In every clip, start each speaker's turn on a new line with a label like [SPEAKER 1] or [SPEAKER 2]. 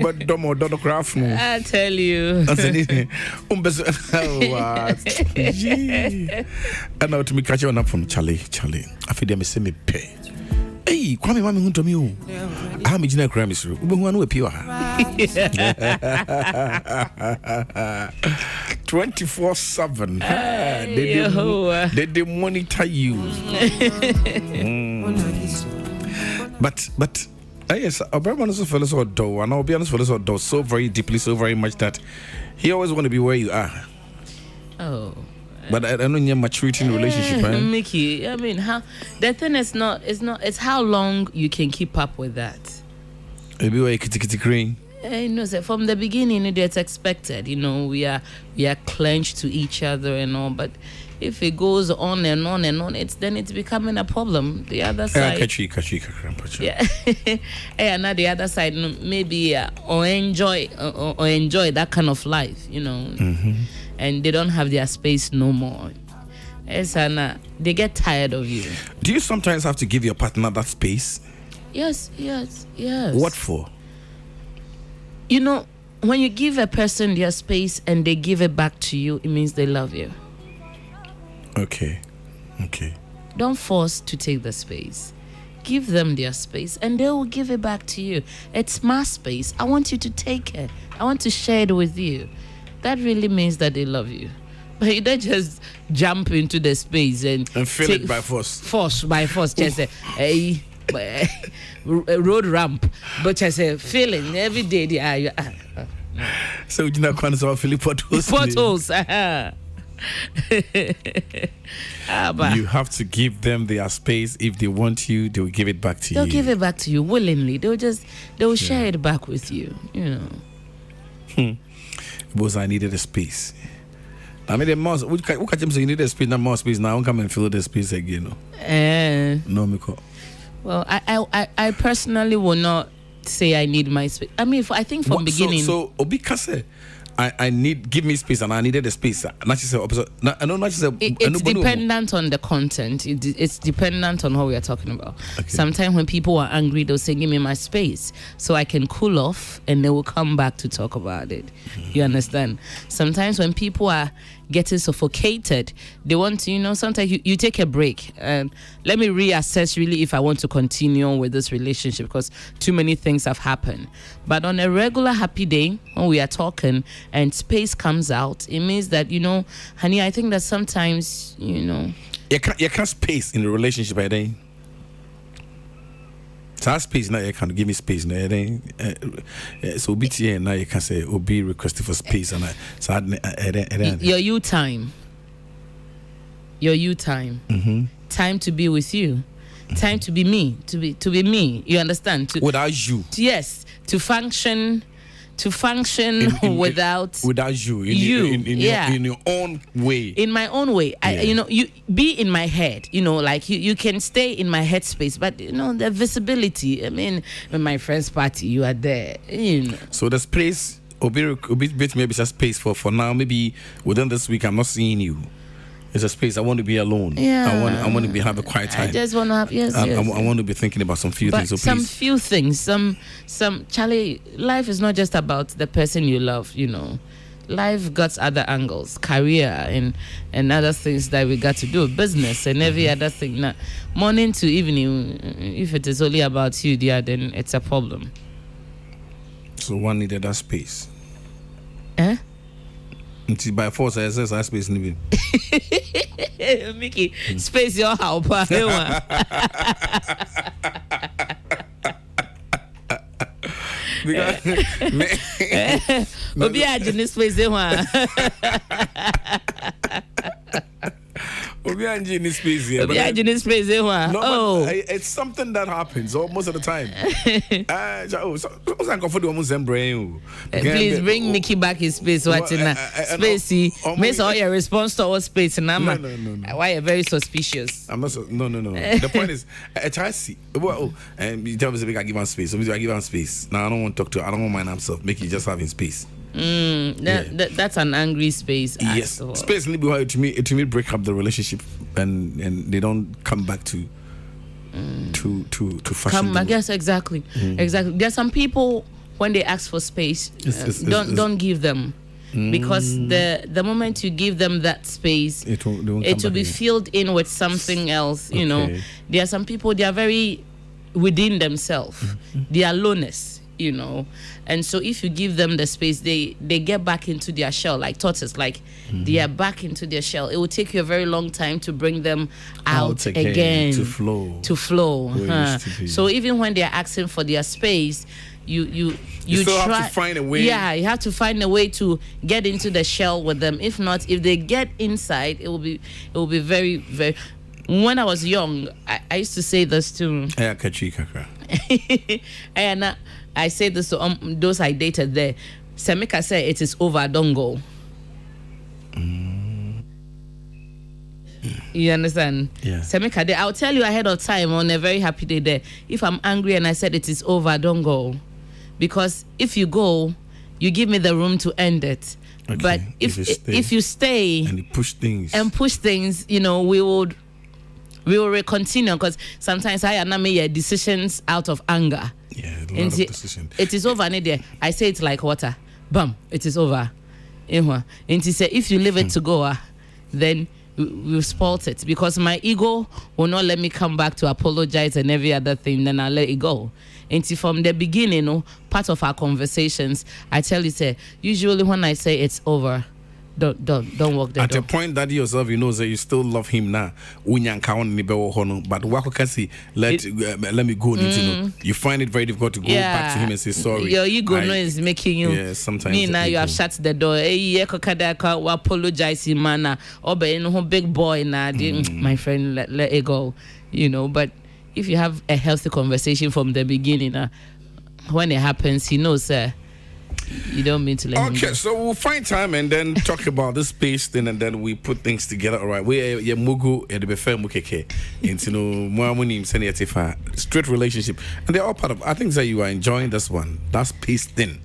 [SPEAKER 1] But domo dono craft no.
[SPEAKER 2] I tell you.
[SPEAKER 1] What? And now to me catch on up from Charlie. I feel them say me pay. Hey, kwame mami hunto mi o. Ah, me jina kra mi suru. Ube hu anu epi wa. 24/7. They monitor you. But yes, Abraham also fell so dull, and I'll be honest, fell so very deeply, so very much that he always want to be where you are.
[SPEAKER 2] Oh.
[SPEAKER 1] But I don't know maturity in relationship, right?
[SPEAKER 2] Mickey, I mean, the thing is it's how long you can keep up with that.
[SPEAKER 1] Maybe we're kitty green.
[SPEAKER 2] No, sir, from the beginning, it's expected. We are clenched to each other and all. But if it goes on and on and on, it's becoming a problem. The other side, yeah, and now the other side, maybe or enjoy that kind of life, and they don't have their space no more. Yes, and they get tired of you.
[SPEAKER 1] Do you sometimes have to give your partner that space?
[SPEAKER 2] Yes.
[SPEAKER 1] What for?
[SPEAKER 2] When you give a person their space and they give it back to you, it means they love you.
[SPEAKER 1] Okay.
[SPEAKER 2] Don't force to take the space. Give them their space and they will give it back to you. It's my space. I want you to take it. I want to share it with you. That really means that they love you. But you don't just jump into the space and
[SPEAKER 1] fill it by force.
[SPEAKER 2] By force. Just say, hey, road ramp. But just say, feeling every day.
[SPEAKER 1] So you know, kind of Philip potholes. You have to give them their space. If they want you, they will give it back to you.
[SPEAKER 2] They'll give it back to you willingly. They'll share it back with you.
[SPEAKER 1] Because I needed a space. I mean, the mouse. What can you say? You need a space, not more space. Now I won't come and fill the space again. No, Miko.
[SPEAKER 2] Well, I personally will not say I need my space. I mean, I think from beginning.
[SPEAKER 1] So Obikase, I need, give me space, and I needed a space.
[SPEAKER 2] It's dependent on the content. It's dependent on what we are talking about. Okay. Sometimes when people are angry, they'll say, give me my space so I can cool off, and they will come back to talk about it. You understand? Sometimes when people are getting suffocated, they want to, sometimes you take a break and let me reassess really if I want to continue on with this relationship, because too many things have happened. But on a regular happy day, when we are talking and space comes out, it means that, honey, I think that sometimes,
[SPEAKER 1] You can't space in a relationship, I think. So space now, you can give me space now. So BTA now you can say be requested for space and
[SPEAKER 2] your you time. Time to be with you, time to be me, to be me. You understand?
[SPEAKER 1] Without you.
[SPEAKER 2] Yes, to function without
[SPEAKER 1] you. In your own way.
[SPEAKER 2] In my own way. Yeah. You be in my head. Like you can stay in my head space, but the visibility. I mean, when my friend's party, you are there.
[SPEAKER 1] So the space, maybe it's a space for now. Maybe within this week, I'm not seeing you. It's a space. I want to be alone.
[SPEAKER 2] Yeah.
[SPEAKER 1] I want to have a quiet time.
[SPEAKER 2] I just want to have
[SPEAKER 1] I want to be thinking about some few things. So
[SPEAKER 2] some few things. Some Charlie. Life is not just about the person you love. Life got other angles, career and other things that we got to do, business and every other thing. Now, morning to evening, if it is only about you, then it's a problem.
[SPEAKER 1] So one needed that space. By force, I say space living.
[SPEAKER 2] Mickey, space your house. Obi ajini space
[SPEAKER 1] It's something that happens most of the time.
[SPEAKER 2] Please bring Mickey back his space. Spacey, miss all your response to our space. No. Why are you very suspicious?
[SPEAKER 1] I'm not. No. The point is, I try to see. And you tell me I give him space. So I give him space. Now I don't want to talk to. I don't want mind himself. Mickey just having space.
[SPEAKER 2] That's an angry space.
[SPEAKER 1] Yes, space to me break up the relationship and they don't come back to to fashion.
[SPEAKER 2] I guess exactly. There are some people when they ask for space, don't give them. Because the moment you give them that space, it will be filled in with something else. You know, there are some people, they are very within themselves. They are loners, you know. And so if you give them the space, they get back into their shell, like tortoise, like they are back into their shell. It will take you a very long time to bring them out again
[SPEAKER 1] to flow.
[SPEAKER 2] So even when they are asking for their space, you
[SPEAKER 1] still
[SPEAKER 2] try,
[SPEAKER 1] have to find a way.
[SPEAKER 2] Yeah, you have to find a way to get into the shell with them. If not, if they get inside, it will be very, very. When I was young, I used to say this to. And I say this to those I dated there. Semika said, "It is over. Don't go." You understand?
[SPEAKER 1] Yeah.
[SPEAKER 2] Semika, I'll tell you ahead of time on a very happy day there. If I'm angry and I said it is over, don't go. Because if you go, you give me the room to end it.
[SPEAKER 1] Okay.
[SPEAKER 2] But if you stay
[SPEAKER 1] and push things,
[SPEAKER 2] you know, we will continue, because sometimes I make decisions out of anger.
[SPEAKER 1] Yeah, a lot of decisions.
[SPEAKER 2] It is over, I say it's like water. Bam, it is over. And he said, if you leave it to go, then we've spoiled it, because my ego will not let me come back to apologize and every other thing. Then I'll let it go. And from the beginning, part of our conversations, I tell you, say, usually when I say it's over, don't walk there.
[SPEAKER 1] At the point that you yourself, you know that you still love him now. But what can see? Let me go. You find it very difficult to go back to him and say sorry.
[SPEAKER 2] Your ego is making you.
[SPEAKER 1] Yeah, sometimes.
[SPEAKER 2] Me now you have shut the door. Apologize, man. Oh, big boy now. My friend, let it go. You know, but if you have a healthy conversation from the beginning, when it happens, he knows, you don't mean to let him go.
[SPEAKER 1] Okay, so we'll find time and then talk about this space thing, and then we put things together. All right, we mugu and the fair mukeke into no straight relationship, and they're all part of. I think that you are enjoying this one. That space thing.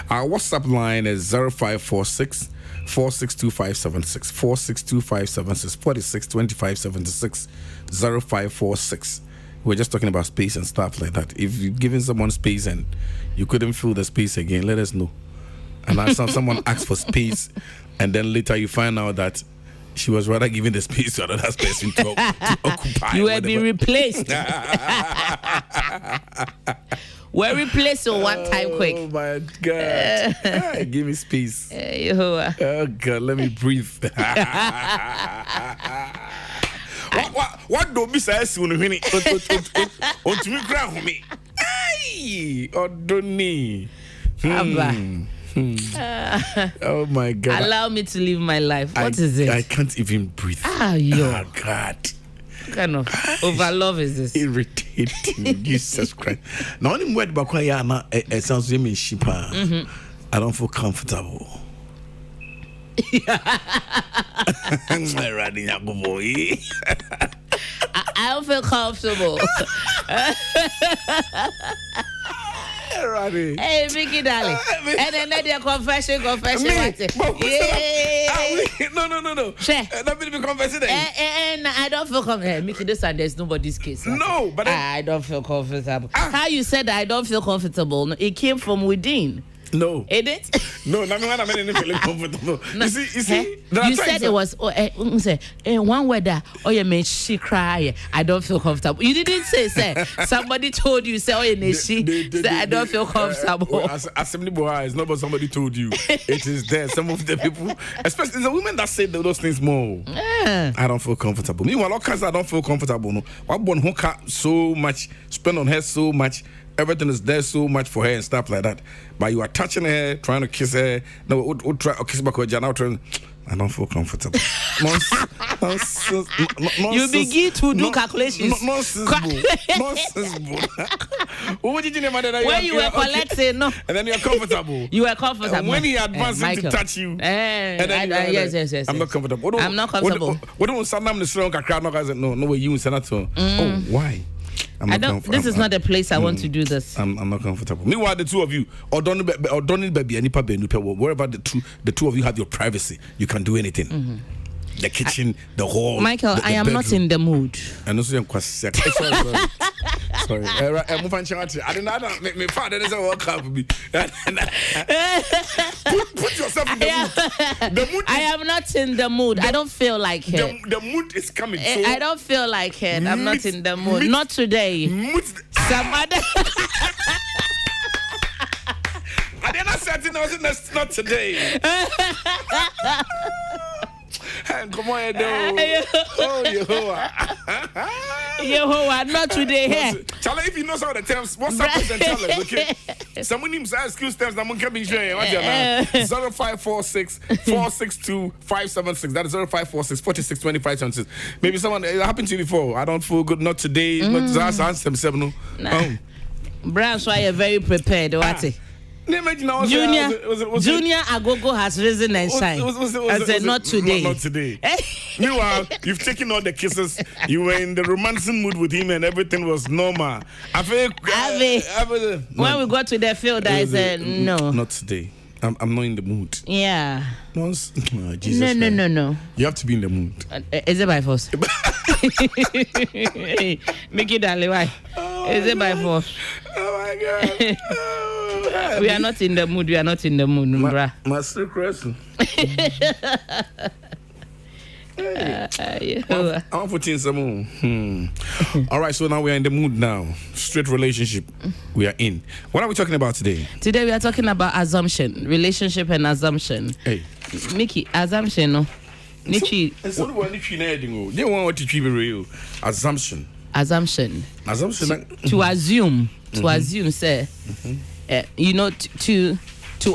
[SPEAKER 1] Our WhatsApp line is 0546 462576 462576 462576 0546. We're just talking about space and stuff like that. If you're giving someone space and you couldn't fill the space again, let us know. And now someone asks for space, and then later you find out that she was rather giving the space to another person to occupy.
[SPEAKER 2] You will be replaced. We're replaced one time quick.
[SPEAKER 1] Oh my God. Give me space. Oh God, let me breathe. What do we say soon? On to me, grab me. Hey, Odoni. Oh my God.
[SPEAKER 2] Allow me to live my life. What is it?
[SPEAKER 1] I can't even breathe.
[SPEAKER 2] Oh
[SPEAKER 1] God.
[SPEAKER 2] What kind of overlove is this?
[SPEAKER 1] Irritating. Jesus Christ. Now, only word bakwaya it sounds to me cheaper. I don't feel comfortable.
[SPEAKER 2] I don't feel comfortable. Hey, Mickey darling. And then their confession.
[SPEAKER 1] No. Let me be confessing.
[SPEAKER 2] And I don't feel comfortable. Mickey, this and there's nobody's case.
[SPEAKER 1] No, but
[SPEAKER 2] I don't feel comfortable. How you said I don't feel comfortable? It came from within.
[SPEAKER 1] No.
[SPEAKER 2] It is?
[SPEAKER 1] No, I'm not feeling comfortable.
[SPEAKER 2] No.
[SPEAKER 1] You see,
[SPEAKER 2] you said it was one word that, you made she cry. I don't feel comfortable. You didn't say. Somebody told you, say, I don't feel comfortable.
[SPEAKER 1] Assembly boy, it's not what somebody told you. It is there. Some of the people, especially the women that say those things more. I don't feel comfortable. Meanwhile, all kinds I don't feel comfortable. No, I born who so much, spend on her so much. Everything is there so much for her and stuff like that. But you are touching her, trying to kiss her. No, we'll try to kiss back with you. I don't feel comfortable. Nonsense.
[SPEAKER 2] You begin to do calculations.
[SPEAKER 1] Nonsense. What did you name that?
[SPEAKER 2] When you were collecting, no.
[SPEAKER 1] And then you're comfortable.
[SPEAKER 2] You were comfortable.
[SPEAKER 1] And when he advanced to touch you.
[SPEAKER 2] Yes.
[SPEAKER 1] I'm not comfortable.
[SPEAKER 2] I'm not comfortable.
[SPEAKER 1] What do I'm the strong crowd? No way you said that. Oh, why?
[SPEAKER 2] This is not the place I want to do this.
[SPEAKER 1] I'm not comfortable. Meanwhile, the two of you, or don't baby, wherever the two of you have your privacy, you can do anything. the kitchen, the hall.
[SPEAKER 2] Michael,
[SPEAKER 1] the
[SPEAKER 2] I am
[SPEAKER 1] bedroom.
[SPEAKER 2] not in the mood.
[SPEAKER 1] And also, sorry. I'm moving chance. I didn't know. My father doesn't work out for me. Put yourself in the mood. The mood.
[SPEAKER 2] I am not in the mood. I don't feel like it.
[SPEAKER 1] The mood is coming. So
[SPEAKER 2] I don't feel like it. I'm not in the mood. Not today. Some other.
[SPEAKER 1] I did not say it. Not today. Come on, oh,
[SPEAKER 2] Yehovah, not today. Here.
[SPEAKER 1] Charlie, if you know some of the terms, what's up and tell us, okay? Someone names excuse terms that I'm coming share. 0546 462 576. That is 0546 46 25 76. Maybe someone, it happened to you before. I don't feel good, not today. Not that's answer them.
[SPEAKER 2] Brian, so I am very prepared. What? Junior Agogo has risen and shine. I said, not today.
[SPEAKER 1] Not today. Meanwhile, you've taken all the kisses. You were in the romancing mood with him, and everything was normal.
[SPEAKER 2] When we got to the field, I said, no.
[SPEAKER 1] Not today. I'm not in the mood.
[SPEAKER 2] Yeah.
[SPEAKER 1] No, Jesus.
[SPEAKER 2] No.
[SPEAKER 1] You have to be in the mood.
[SPEAKER 2] Is it by force? Make it darling, why? Is it by force?
[SPEAKER 1] Oh my God.
[SPEAKER 2] We are not in the mood. Bruh.
[SPEAKER 1] My still crescent. I'm putting some more. All right, so now we are in the mood now. Straight relationship. We are in. What are we talking about today?
[SPEAKER 2] Today we are talking about assumption, relationship and assumption.
[SPEAKER 1] Hey,
[SPEAKER 2] Mickey, assumption, no. Nichi.
[SPEAKER 1] They want what to be real. Assumption.
[SPEAKER 2] To assume. To assume, say. You know, to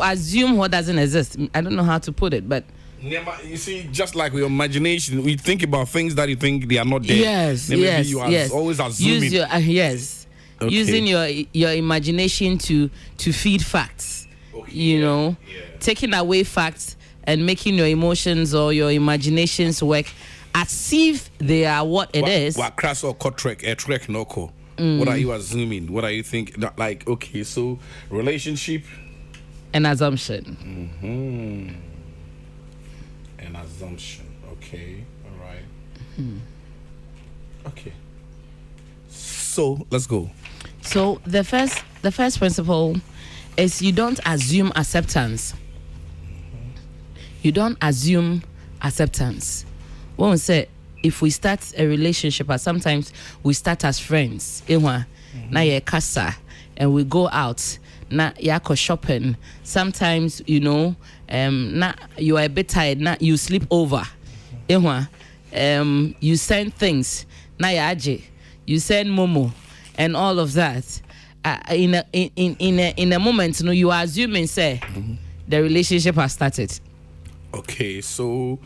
[SPEAKER 2] assume what doesn't exist. I don't know how to put it, but.
[SPEAKER 1] You see, just like your imagination, we think about things that you think they are not there.
[SPEAKER 2] Yes,
[SPEAKER 1] you are always assuming.
[SPEAKER 2] Use your okay. Using your imagination to feed facts.
[SPEAKER 1] Okay.
[SPEAKER 2] You know, taking away facts and making your emotions or your imaginations work as if they are what it is.
[SPEAKER 1] What crash or trek no ko. What are you assuming? What are you thinking? Like, okay, so relationship
[SPEAKER 2] and assumption.
[SPEAKER 1] An assumption. Okay. All right. Okay. So let's go.
[SPEAKER 2] So the first principle is you don't assume acceptance. You don't assume acceptance. When we say if we start a relationship, or sometimes we start as friends, na ye kasa, and we go out. Na yako shopping. Sometimes na you are a bit tired. Na you sleep over. You send things. Na yaje. You send momo, and all of that. In a moment, you are assuming say the relationship has started.
[SPEAKER 1] Okay, so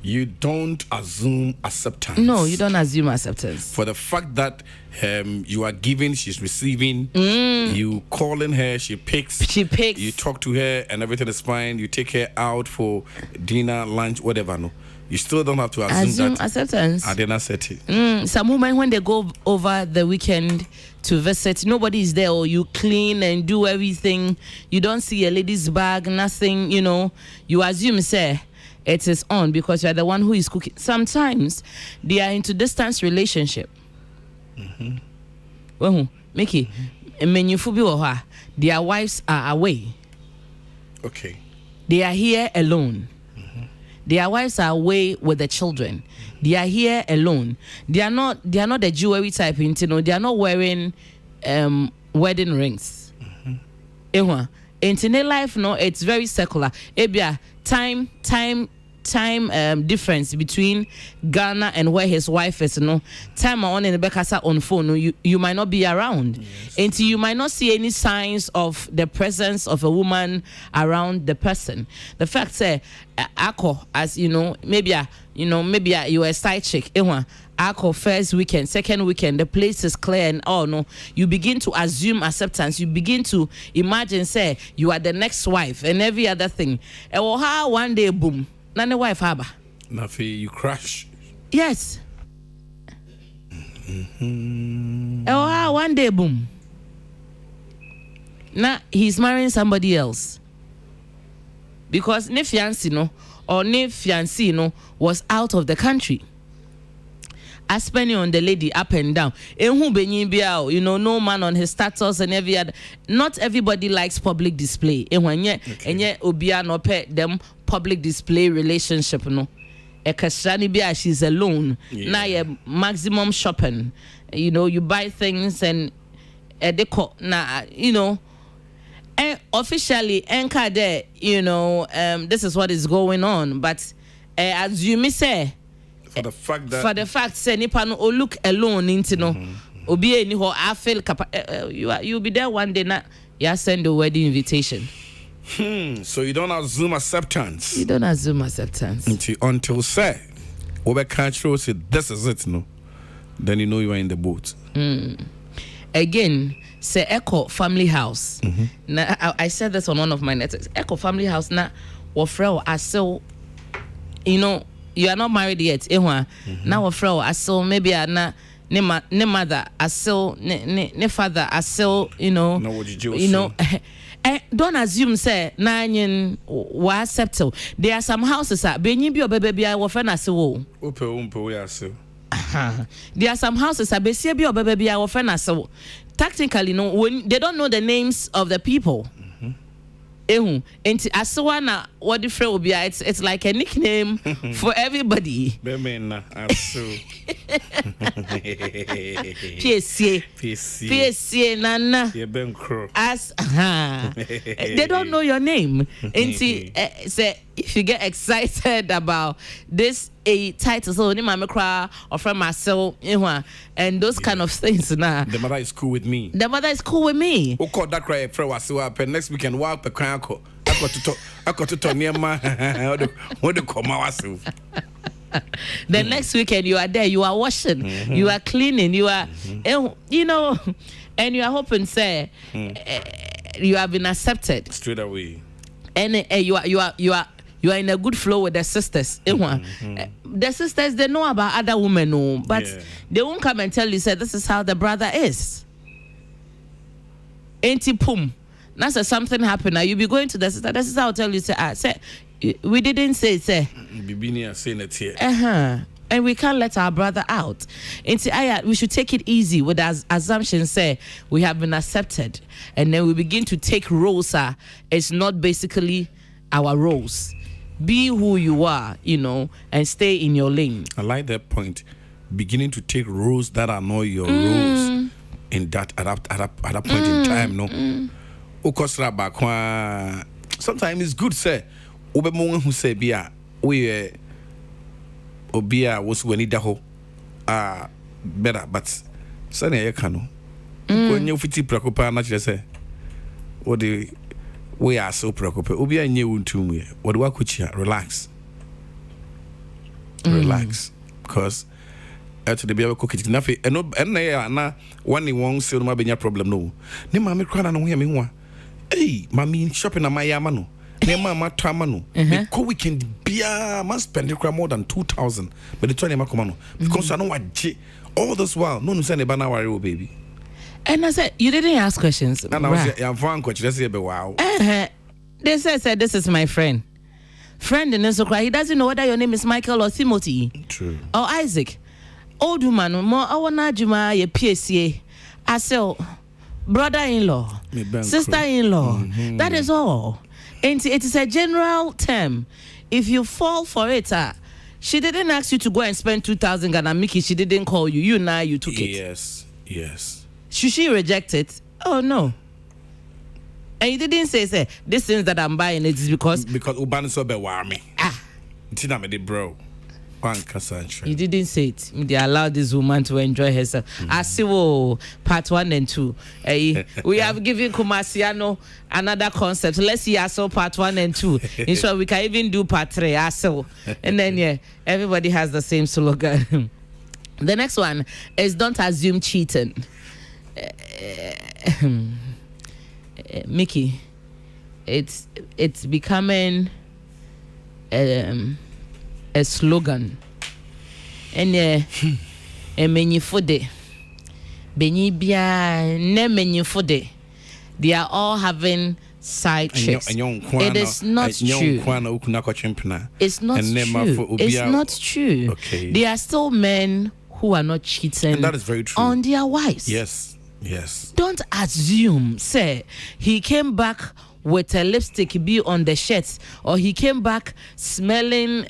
[SPEAKER 1] you don't assume acceptance.
[SPEAKER 2] No, you don't assume acceptance.
[SPEAKER 1] For the fact that you are giving, she's receiving. You calling her, she picks. You talk to her, and everything is fine. You take her out for dinner, lunch, whatever. No, you still don't have to assume that
[SPEAKER 2] acceptance.
[SPEAKER 1] I did not set it.
[SPEAKER 2] Some women, when they go over the weekend to visit, nobody is there, or you clean and do everything. You don't see a lady's bag, nothing. You assume, say, it is on because you are the one who is cooking. Sometimes they are into distance relationship. Well, Mickey, their wives are away.
[SPEAKER 1] Okay.
[SPEAKER 2] They are here alone. Their wives are away with the children. They are here alone. They are not the jewelry type, they are not wearing wedding rings. In their life, no, it's very secular. Ebia time difference between Ghana and where his wife is, time on in the Bekasa on phone, you might not be around. Yes. And you might not see any signs of the presence of a woman around the person. The fact say Ako, as maybe you are a side chick, Ako first weekend, second weekend, the place is clear and you begin to assume acceptance. You begin to imagine, say, you are the next wife and every other thing. And one day, boom, none wife haba.
[SPEAKER 1] Nafi, you crash.
[SPEAKER 2] Yes. One day, boom. Now he's marrying somebody else. Because ne fiancé or ne fiancé no was out of the country. I spending on the lady up and down. You know, no man on his status and every other. Not everybody likes public display. And yet obia no pet them public display relationship no. She's alone. Now you maximum shopping. You know, you buy things and you know. And officially, anchor there, you know, this is what is going on. But as you may say, for the fact say nipa no look alone into no obi any ho I feel you'll be there one day na you send the wedding invitation.
[SPEAKER 1] So you don't assume acceptance. Until say over control say this is it no, then you know you are in the boat.
[SPEAKER 2] Again, say Echo Family House. Now I said this on one of my networks. Echo Family House na wofrɛ I still, you know, you are not married yet. Now wofrɛ I still maybe na ne mother I still ne father I still, you know, don't assume say na nyin wa accept. There are some houses that benyi bi obebe I wofrɛ na se wo.
[SPEAKER 1] Ope ya se.
[SPEAKER 2] There are some houses that besia bi obebe bi I wofrɛ na se wo. Technically, no, when they don't know the names of the people. And Aswana, what the friend will be, it's like a nickname for everybody. PSC, Nana. As they don't know your name. And say if you get excited about this a title, so ni mama cry or from myself, and those kind of things. Nah,
[SPEAKER 1] the mother is cool with me.
[SPEAKER 2] Who
[SPEAKER 1] called that cry? Friend was so up, and next weekend walk the cry. I got to talk near my what the come myself.
[SPEAKER 2] The next weekend you are there, you are washing, you are cleaning, you are, you know, and you are hoping, say, you have been accepted
[SPEAKER 1] straight away,
[SPEAKER 2] and you are in a good flow with the sisters. The sisters, they know about other women, no, but they won't come and tell you, say, this is how the brother is. Ain't he pum? Now, say something happened. Now you be going to the sister. The sister will tell you, say, we didn't say.
[SPEAKER 1] Bibinia saying it here.
[SPEAKER 2] And we can't let our brother out. And we should take it easy with our assumption, say we have been accepted, and then we begin to take roles. It's not basically our roles. Be who you are, you know, and stay in your lane.
[SPEAKER 1] I like that point. Beginning to take roles that are not your roles in that at that point in time, no. Sometimes it's good, say. Ube who say bia we obia was when idaho better, but sani ayekano. When you fiti preocupa na say what the we are so preoccupied. Obia nye untumwe. What do I kuchia? Relax. Because actually be able to cook it. Nafi na one won't say no be problem no. Ne mama cry na no hear me one. Hey, mami shopping na my yamano. Ne mama tramano. Me ko weekend bia must spend more than 2,000. But the try ma komano because I know what all this while no say ne ba na worry baby.
[SPEAKER 2] And I said, you didn't ask questions.
[SPEAKER 1] And I was I'm fine coach. Let's say wow.
[SPEAKER 2] They said this is my friend. Friend in Israel, he doesn't know whether your name is Michael or Timothy.
[SPEAKER 1] True.
[SPEAKER 2] Or Isaac. Old woman, more our Juma, your PSA. I said, brother-in-law, sister-in-law. That is all. And it is a general term. If you fall for it, she didn't ask you to go and spend 2,000 Ghana Mickey. She didn't call you. You took it.
[SPEAKER 1] Yes.
[SPEAKER 2] Should she reject it? Oh, no. And you didn't say this things that I'm buying it is because
[SPEAKER 1] Uban so be warme. Tina me bro.
[SPEAKER 2] You didn't say it. They allowed this woman to enjoy herself. I see part 1 and 2. We have given Kumasiano another concept. Let's see also part 1 and 2. In short, we can even do part 3. And then everybody has the same slogan. The next one is don't assume cheating. Mickey, it's becoming a slogan. And many fode, benyi bia ne many fode. They are all having side chicks. It is not true. It's not true. It's not true.
[SPEAKER 1] Okay.
[SPEAKER 2] There are still men who are not cheating,
[SPEAKER 1] and that is very true,
[SPEAKER 2] on their wives.
[SPEAKER 1] Yes.
[SPEAKER 2] Don't assume, say, he came back with a lipstick be on the shirt, or he came back smelling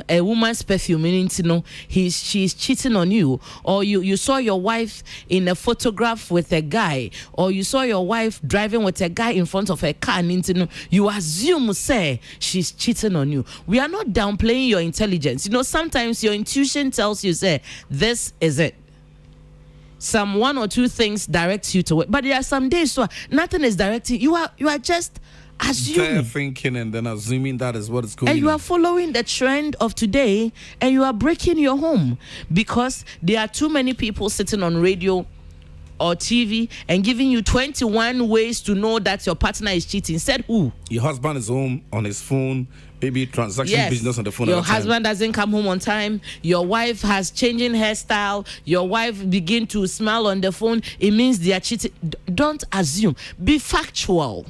[SPEAKER 2] a woman's perfume, meaning to know she's cheating on you, or you saw your wife in a photograph with a guy, or you saw your wife driving with a guy in front of a car, meaning to know you assume, say, she's cheating on you. We are not downplaying your intelligence. Sometimes your intuition tells you, say, this is it. Some one or two things direct you to it, but there are some days so nothing is directing you. Are just assuming,
[SPEAKER 1] thinking, and then assuming that is what is going on.
[SPEAKER 2] And you are following the trend of today, and you are breaking your home because there are too many people sitting on radio or TV and giving you 21 ways to know that your partner is cheating. Said who?
[SPEAKER 1] Your husband is home on his phone, maybe transaction business on the phone.
[SPEAKER 2] Your husband doesn't come home on time. Your wife has changing hairstyle. Your wife begin to smile on the phone. It means they are cheating. Don't assume. Be factual.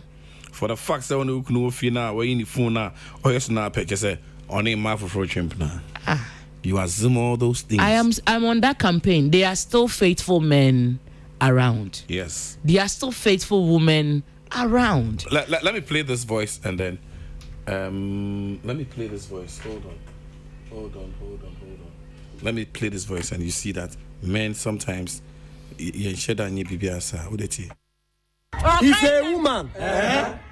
[SPEAKER 1] For the facts that you know if you now in the phone now, or yes now picture say on a mouth for chimp now. You assume all those things.
[SPEAKER 2] I'm on that campaign. There are still faithful men around.
[SPEAKER 1] Yes.
[SPEAKER 2] There are still faithful women around.
[SPEAKER 1] Let me play this voice and then let me play this voice. Hold on. Let me play this voice and you see that men sometimes if
[SPEAKER 3] a woman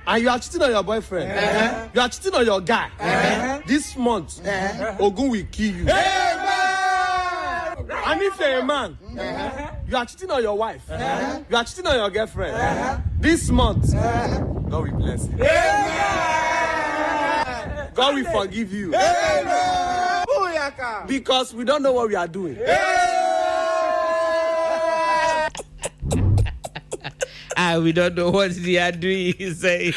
[SPEAKER 3] and you are cheating on your boyfriend, you are cheating on your guy, this month Ogun will kill you. And if you're a man, you are cheating on your wife, you are cheating on your girlfriend, this month, God will bless you. God will forgive you. Because we don't know what we are doing.
[SPEAKER 2] We don't know what they are doing, he say.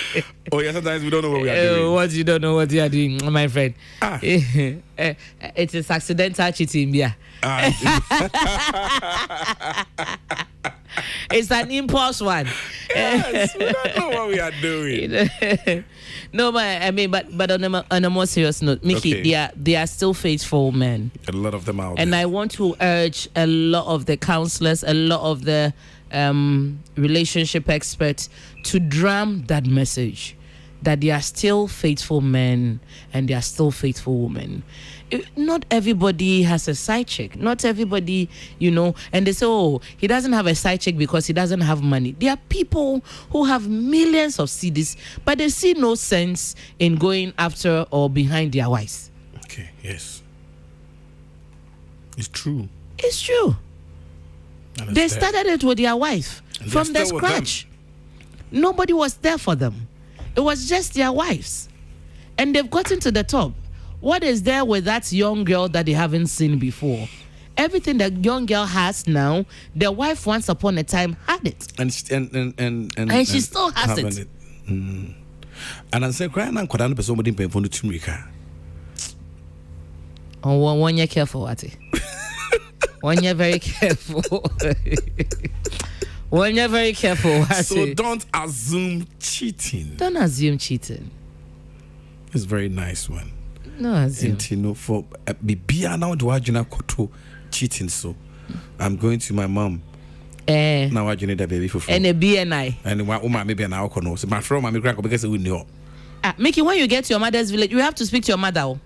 [SPEAKER 1] Oh, yeah, sometimes we don't know what we are doing.
[SPEAKER 2] What you don't know what you are doing, my friend. It is accidental cheating, yeah. It's an impulse one.
[SPEAKER 1] Yes, we don't know what we are doing.
[SPEAKER 2] No, but on a more serious note, Mickey, they are still faithful men.
[SPEAKER 1] A lot of them out.
[SPEAKER 2] And I want to urge a lot of the counselors, a lot of the relationship experts to drum that message that they are still faithful men and they are still faithful women. Not everybody has a side chick. Not everybody, and they say, oh, he doesn't have a side chick because he doesn't have money. There are people who have millions of CDs, but they see no sense in going after or behind their wives.
[SPEAKER 1] Okay, yes. It's true.
[SPEAKER 2] It's true. They started it with their wife from the scratch. Nobody was there for them. It was just their wives. And they've gotten to the top. What is there with that young girl that they haven't seen before? Everything that young girl has now, the wife once upon a time had it. And she still has it.
[SPEAKER 1] And I say, crying and Kodan person wouldn't pay for the Tumrika.
[SPEAKER 2] Oh, one year careful, Wati. 1 year very careful. 1 year very careful, Wati.
[SPEAKER 1] So don't assume cheating.
[SPEAKER 2] Don't assume cheating.
[SPEAKER 1] It's a very nice one.
[SPEAKER 2] No, assume.
[SPEAKER 1] And for Bibia now do I koto cheating so I'm going to my mom. Now I need that baby for
[SPEAKER 2] and a BNI.
[SPEAKER 1] And one woman maybe an alcohol. So my friend my crack because we know.
[SPEAKER 2] Mickey, when you get to your mother's village, you have to speak to your mother.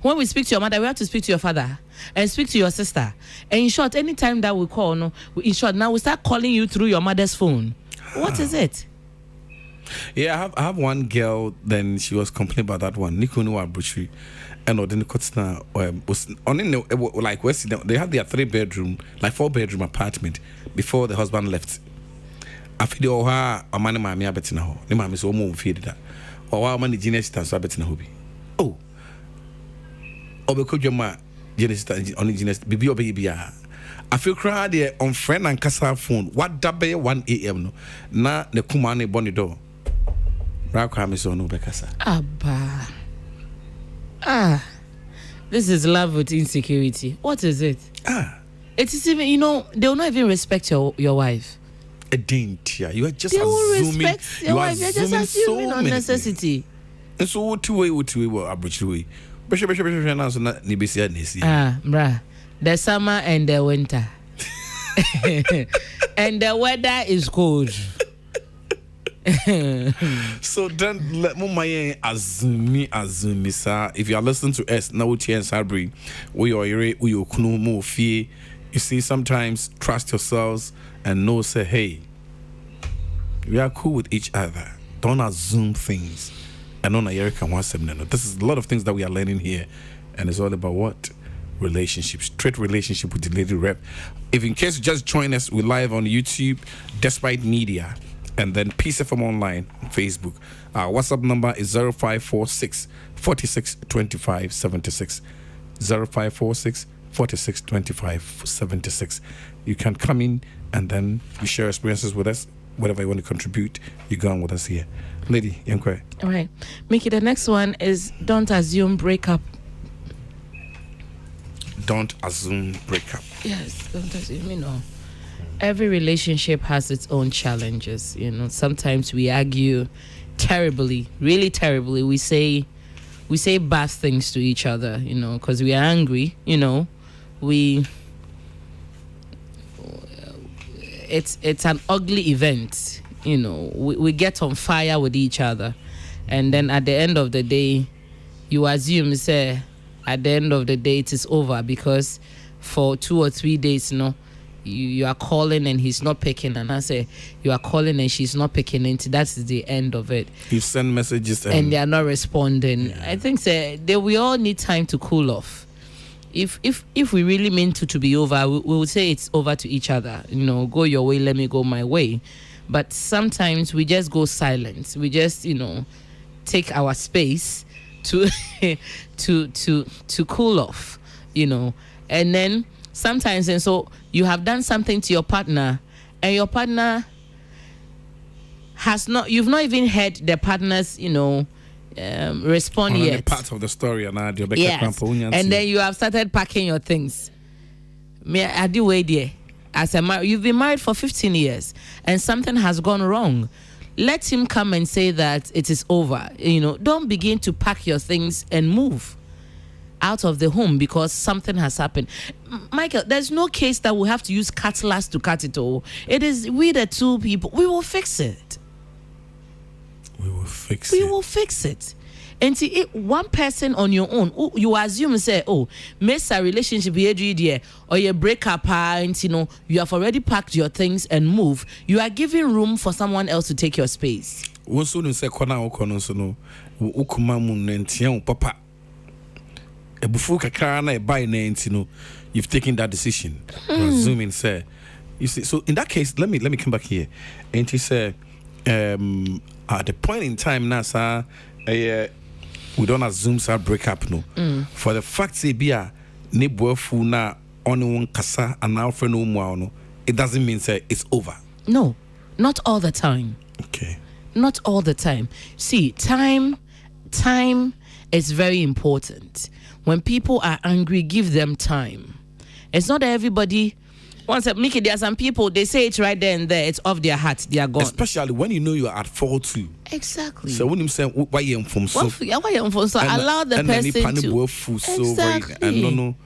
[SPEAKER 2] When we speak to your mother, we have to speak to your father and speak to your sister. And in short, anytime that we call, now we start calling you through your mother's phone. What is it?
[SPEAKER 1] Yeah, I have one girl. Then she was complaining about that one. Nico knew our butchery, and then the customer was on in like West. They had their 3-bedroom, like 4-bedroom apartment before the husband left. I feel her a man mammy abetina ho. The mammy so more feed that. Or while money genius stands abetina hobby. Oh, because your ma genius on genius bibi or baby. I feel crowd there on friend and casa phone. What double 1 a.m. no na the kumane bonny door.
[SPEAKER 2] This is love with insecurity. What is it? It is even, they will not even respect your wife.
[SPEAKER 1] a dainty. You are just
[SPEAKER 2] They will
[SPEAKER 1] assuming.
[SPEAKER 2] respect your wife. You're just assuming
[SPEAKER 1] so
[SPEAKER 2] on
[SPEAKER 1] many
[SPEAKER 2] necessity.
[SPEAKER 1] things. And so what way will average way? Bishop now so not Nibisia Nisi.
[SPEAKER 2] Bruh. The summer and the winter. And the weather is cold.
[SPEAKER 1] So then let me assume sir. If you are listening to us now, we and Sabri, we are kunu more fear. You see, sometimes trust yourselves and know say, hey, we are cool with each other. Don't assume things. And on America wants them. This is a lot of things that we are learning here, and it's all about what? Relationships, straight relationship with the lady rep. If in case you just join us, we're live on YouTube, Despite Media, and then PCFM Online on Facebook. Our WhatsApp number is 0546 46 25 76. 0546 46 25 76. You can come in and then you share experiences with us. Whatever you want to contribute, you go on with us here. Lady, Yankwe.
[SPEAKER 2] All right. Mickey, the next one is don't assume breakup.
[SPEAKER 1] Don't assume breakup.
[SPEAKER 2] Yes, don't assume, Every relationship has its own challenges. Sometimes we argue terribly, really terribly. We say bad things to each other, because we are angry, it's an ugly event, we get on fire with each other, and then at the end of the day you assume say at the end of the day it is over, because for 2 or 3 days you are calling and he's not picking, and I say you are calling and she's not picking, and that's the end of it.
[SPEAKER 1] You send messages
[SPEAKER 2] and they are not responding. Yeah. I think we all need time to cool off. If we really mean to be over, we will say it's over to each other. Go your way, let me go my way. But sometimes we just go silent. We just take our space to to cool off. And then sometimes, and so you have done something to your partner, and your partner you've not even heard the partner's respond yet.
[SPEAKER 1] Part of the story,
[SPEAKER 2] yes. And then you have started packing your things. I do wait there. You've been married for 15 years and something has gone wrong. Let him come and say that it is over. Don't begin to pack your things and move out of the home because something has happened. Michael, there's no case that we have to use cutlass to cut it all. It is we the two people. We will fix it. We will fix it. And see, one person on your own, you assume say, miss a relationship here, or you break up, and you have already packed your things and move. You are giving room for someone else to take your space. You've
[SPEAKER 1] taken that decision. Assuming, say, you see. So in that case, let me come back here, and he said, at the point in time now, sir, we don't assume sir break up for the fact say be a neighborfu na on one kasa and now for no more, it doesn't mean say it's over.
[SPEAKER 2] No, not all the time.
[SPEAKER 1] Okay.
[SPEAKER 2] Not all the time. See, time is very important. When people are angry, give them time. It's not that everybody. Once Mickey, there are some people, they say it right there and there, it's off their heart, they are gone.
[SPEAKER 1] Especially when you know you are at fault too.
[SPEAKER 2] Exactly.
[SPEAKER 1] So when you say why you from so,
[SPEAKER 2] allow the person to exactly.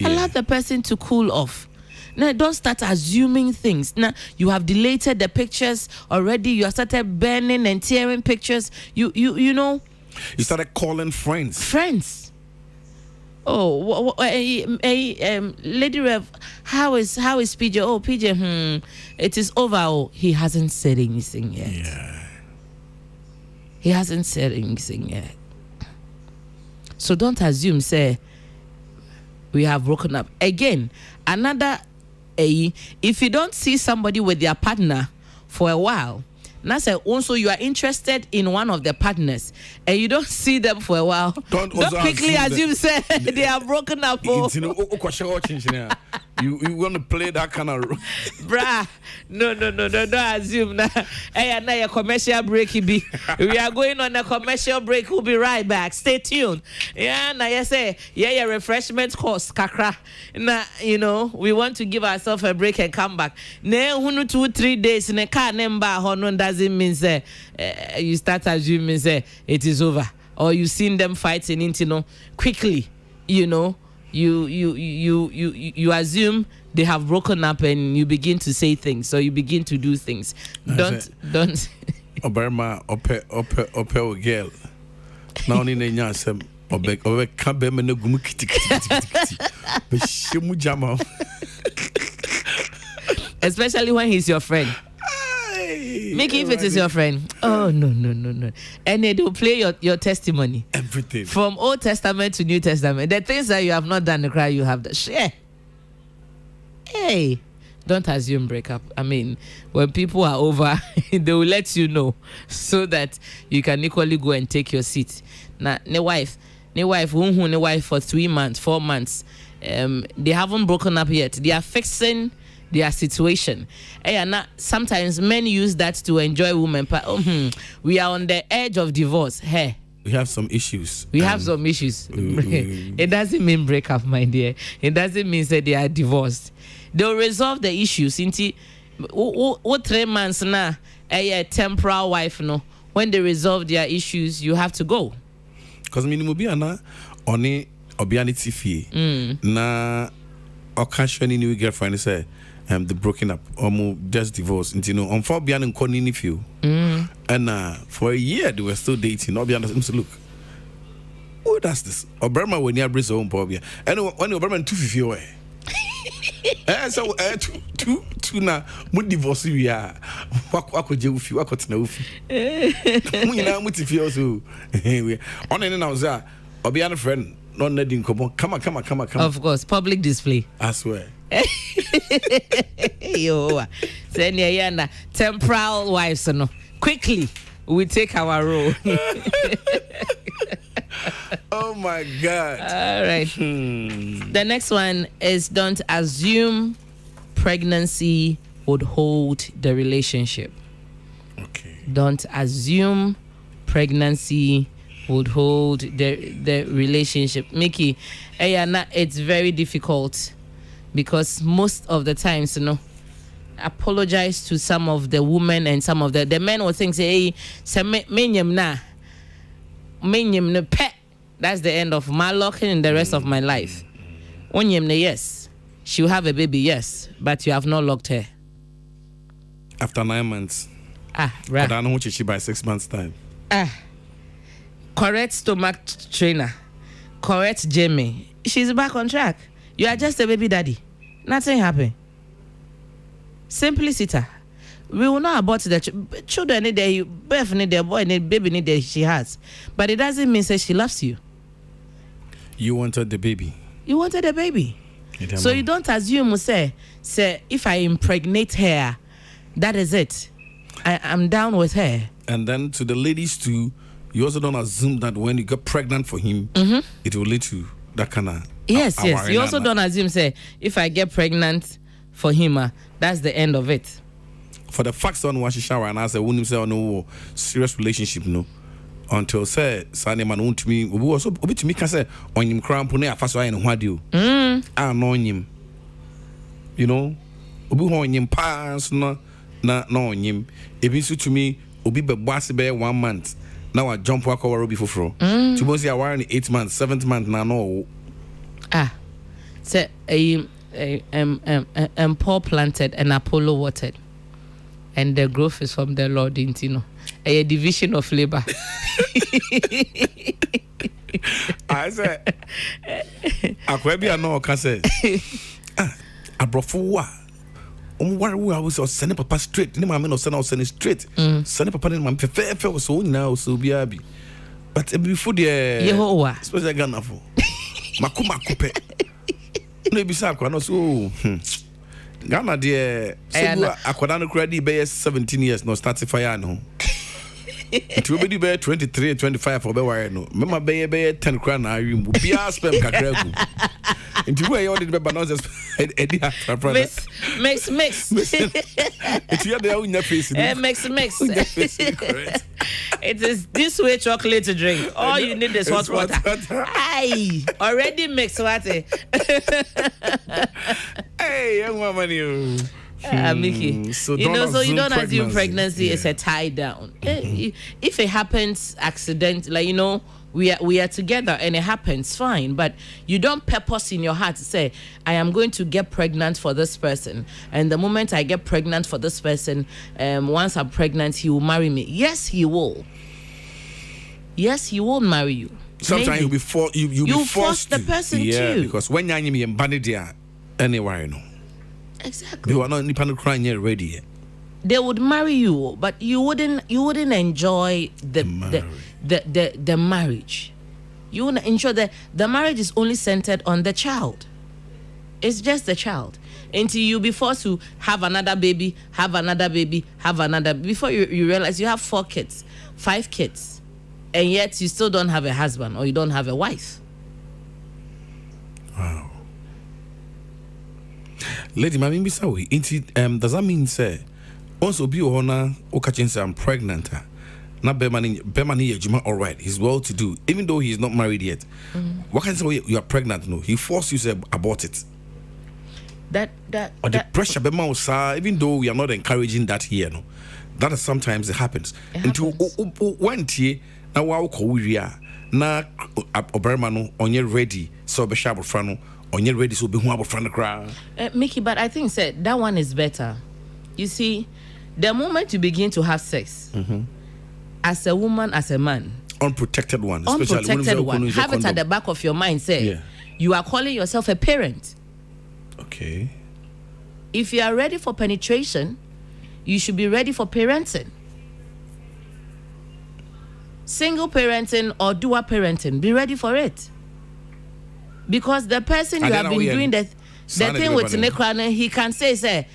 [SPEAKER 2] Allow the person to cool off. Now don't start assuming things. Now you have deleted the pictures already. You have started burning and tearing pictures. You
[SPEAKER 1] started calling friends.
[SPEAKER 2] Lady Rev, how is PJ? Oh, PJ, it is over. Oh, he hasn't said anything yet.
[SPEAKER 1] Yeah.
[SPEAKER 2] He hasn't said anything yet. So don't assume, say, we have broken up. Again, if you don't see somebody with their partner for a while, Now say also you are interested in one of the partners and you don't see them for a while. Don't quickly assume say they are broken up.
[SPEAKER 1] You want to play that kind of
[SPEAKER 2] bruh. No, don't assume that. Hey, now a commercial break be. We are going on a commercial break. We'll be right back. Stay tuned. Yeah, now you say, yeah, refreshment course, kakra. Now, you know, we want to give ourselves a break and come back. Now, 2-3 days in a car number, Honon doesn't mean say you start assuming say it is over. Or you seen them fighting into, you know, quickly, you know. You assume they have broken up and you begin to say things, so you begin to do things. Don't.
[SPEAKER 1] Oberma ope girl. Now only nenya sem obe kabe me no gumu kiti. Be shemu jama.
[SPEAKER 2] Especially when he's your friend. Make if it is your friend. Oh no. And they will play your testimony.
[SPEAKER 1] Everything.
[SPEAKER 2] From Old Testament to New Testament. The things that you have not done, the cry you have to share. Hey, don't assume breakup. I mean, when people are over, they will let you know so that you can equally go and take your seat. Now, the wife for 3 months, 4 months. They haven't broken up yet. They are fixing their situation. And sometimes men use that to enjoy women. We are on the edge of divorce. Hey,
[SPEAKER 1] we have some issues.
[SPEAKER 2] It doesn't mean breakup, my dear. It doesn't mean that they are divorced. They'll resolve the issues. 3 months now, a temporal wife, no. When they resolve their issues, you have to go.
[SPEAKER 1] Because minimum oni obiani tifi na occasionally new girlfriend say the broken up or just divorced. You know, on for beyond and calling if you and for a year they were still dating. Not beyond them. So look, who does this? Obama when you bring home probably. And when Obama 250 away. So two na mu divorce we are. Wako je ufi, wako tina ufi. Mu ina mu tifi also. On any now say Obiano friend. Not needing come on.
[SPEAKER 2] Of course, public display.
[SPEAKER 1] I swear.
[SPEAKER 2] Yo, Senya temporal wives, no. Quickly, we take our role.
[SPEAKER 1] Oh my God.
[SPEAKER 2] All right. The next one is don't assume pregnancy would hold the relationship.
[SPEAKER 1] Okay.
[SPEAKER 2] Don't assume pregnancy would hold the relationship. Mickey, it's very difficult because most of the times, you know, apologize to some of the women and some of the men will think, say, pet. That's the end of my locking in the rest of my life. Yes, she'll have a baby, yes, but you have not locked her.
[SPEAKER 1] After 9 months.
[SPEAKER 2] Right.
[SPEAKER 1] But I know what she by 6 months' time.
[SPEAKER 2] Correct stomach trainer. Correct Jamie. She's back on track. You are just a baby daddy. Nothing happened. Simplicity. We will not abort the children need their birth need their boy need baby need that she has. But it doesn't mean that she loves you.
[SPEAKER 1] You wanted the baby.
[SPEAKER 2] So you don't assume say if I impregnate her, that is it. I'm down with her.
[SPEAKER 1] And then to the ladies too, you also don't assume that when you get pregnant for him, it will lead to that kind of
[SPEAKER 2] yes. You also don't assume say if I get pregnant for him, that's the end of it.
[SPEAKER 1] For the facts on what she shower and I say wouldn't say no serious relationship no until say Sunday man won't me we also obi to me can say on him crown pone afaso ayi no hwade o I know him, you know, obi ho him pass na on him ebi so to me obi be boss be 1 month now I jump walk over obi foforo to mo say I warn 8 months 7th month na no
[SPEAKER 2] say Paul planted and Apollo watered. And the growth is from the Lord, you know. A division of labor.
[SPEAKER 1] I said, I know, can say, Abrofua. Why was sending papa straight? Any man send straight. Sending papa in my fair so now, so be happy. But before the
[SPEAKER 2] Yehovah,
[SPEAKER 1] suppose I got for Makuma Coupe. Maybe Sako, no so. Ghana dear, so akwada credit be 17 years no start fire no. It will be 23 and 25 for be wire no. Mama be 10 crown na rim. Bia spam kakra gu. Into where you did be balance Eddie after brother.
[SPEAKER 2] Mix.
[SPEAKER 1] It's you there in your face.
[SPEAKER 2] Mix. It is this way chocolate to drink. All you need is hot water. Aye, already mixed water.
[SPEAKER 1] Hey, young woman, you.
[SPEAKER 2] Mickey,
[SPEAKER 1] So
[SPEAKER 2] you don't assume pregnancy
[SPEAKER 1] Yeah.
[SPEAKER 2] is a tie down. If it happens accident, like we are together and it happens, fine. But you don't purpose in your heart to say, I am going to get pregnant for this person, and the moment I get pregnant for this person, once I'm pregnant, he will marry me. Yes, he will. Yes, he will marry you.
[SPEAKER 1] Sometimes
[SPEAKER 2] Maybe.
[SPEAKER 1] you'll be forced.
[SPEAKER 2] You force
[SPEAKER 1] forced
[SPEAKER 2] the
[SPEAKER 1] to.
[SPEAKER 2] person
[SPEAKER 1] yeah,
[SPEAKER 2] to.
[SPEAKER 1] because when you're in Banidia, anywhere,
[SPEAKER 2] Exactly.
[SPEAKER 1] they were not independent crying yet ready yet.
[SPEAKER 2] They would marry you, but you wouldn't enjoy the marriage. You wouldn't enjoy the marriage is only centered on the child. It's just the child. Until you be forced to have another baby, before you realize you have 4 kids, 5 kids, and yet you still don't have a husband or you don't have a wife.
[SPEAKER 1] Wow. Lady, my name is Sawi. Does that mean say also be honor or catching say I'm pregnant? Not Bemani all right. He's well to do, even though he's not married yet. What can say you are pregnant? No, he forced you to say abort it. The pressure Bema even though we are not encouraging that here, no. That is sometimes it happens. Until when now wow kowiria na obermano onye ready so be sharp frano onye ready so be hu abofrano kra.
[SPEAKER 2] Mickey, but I think said that one is better. You see, the moment you begin to have sex, as a woman, as a man,
[SPEAKER 1] unprotected one,
[SPEAKER 2] have it at the back of your mind. Say, you are calling yourself a parent.
[SPEAKER 1] Okay.
[SPEAKER 2] If you are ready for penetration, you should be ready for parenting. Single parenting or dual parenting, be ready for it. Because the person you have been doing the thing with Nekrana, he can say,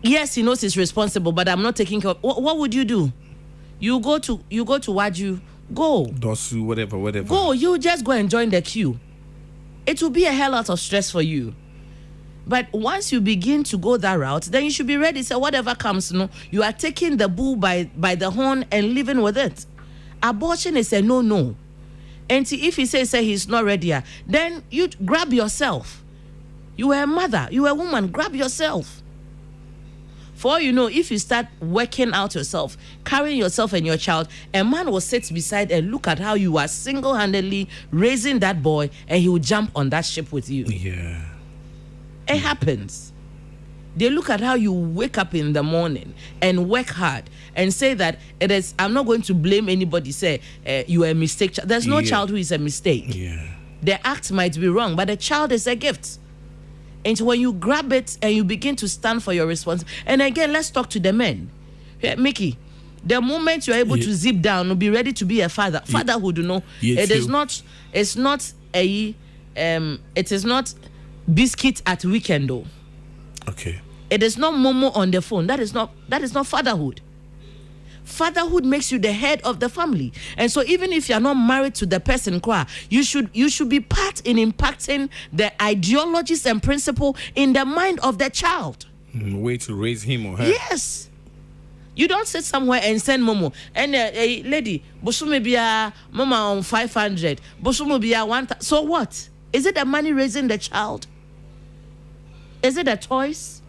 [SPEAKER 2] yes, he knows he's responsible, but I'm not taking care of. What would you do? You go to Waju, go.
[SPEAKER 1] Dosu, whatever.
[SPEAKER 2] Go, you just go and join the queue. It will be a hell lot of stress for you. But once you begin to go that route, then you should be ready. So whatever comes, you are taking the bull by the horn and living with it. Abortion is a no. And if he says he's not ready, then you grab yourself. You are a mother, you are a woman, grab yourself. For all you know, if you start working out yourself, carrying yourself and your child, a man will sit beside and look at how you are single-handedly raising that boy, and he will jump on that ship with you.
[SPEAKER 1] Yeah.
[SPEAKER 2] It happens. They look at how you wake up in the morning and work hard and say that it is. I'm not going to blame anybody. Say you are a mistake. There's no child who is a mistake.
[SPEAKER 1] Yeah.
[SPEAKER 2] The act might be wrong, but the child is a gift. And so when you grab it and you begin to stand for your responsibility, and again, let's talk to the men. Yeah, Mickey, the moment you're able to zip down, be ready to be a father. Fatherhood, it is not. It's not a. It is not biscuit at weekend though.
[SPEAKER 1] Okay.
[SPEAKER 2] It is not momo on the phone. That is not fatherhood. Fatherhood makes you the head of the family. And so even if you're not married to the person, you should be part in impacting the ideologies and principle in the mind of the child.
[SPEAKER 1] Way to raise him or her.
[SPEAKER 2] Yes. You don't sit somewhere and send momo. And a lady, bosume biya mama on 500, bosume biya 1,000. So what? Is it the money raising the child? Is it the toys?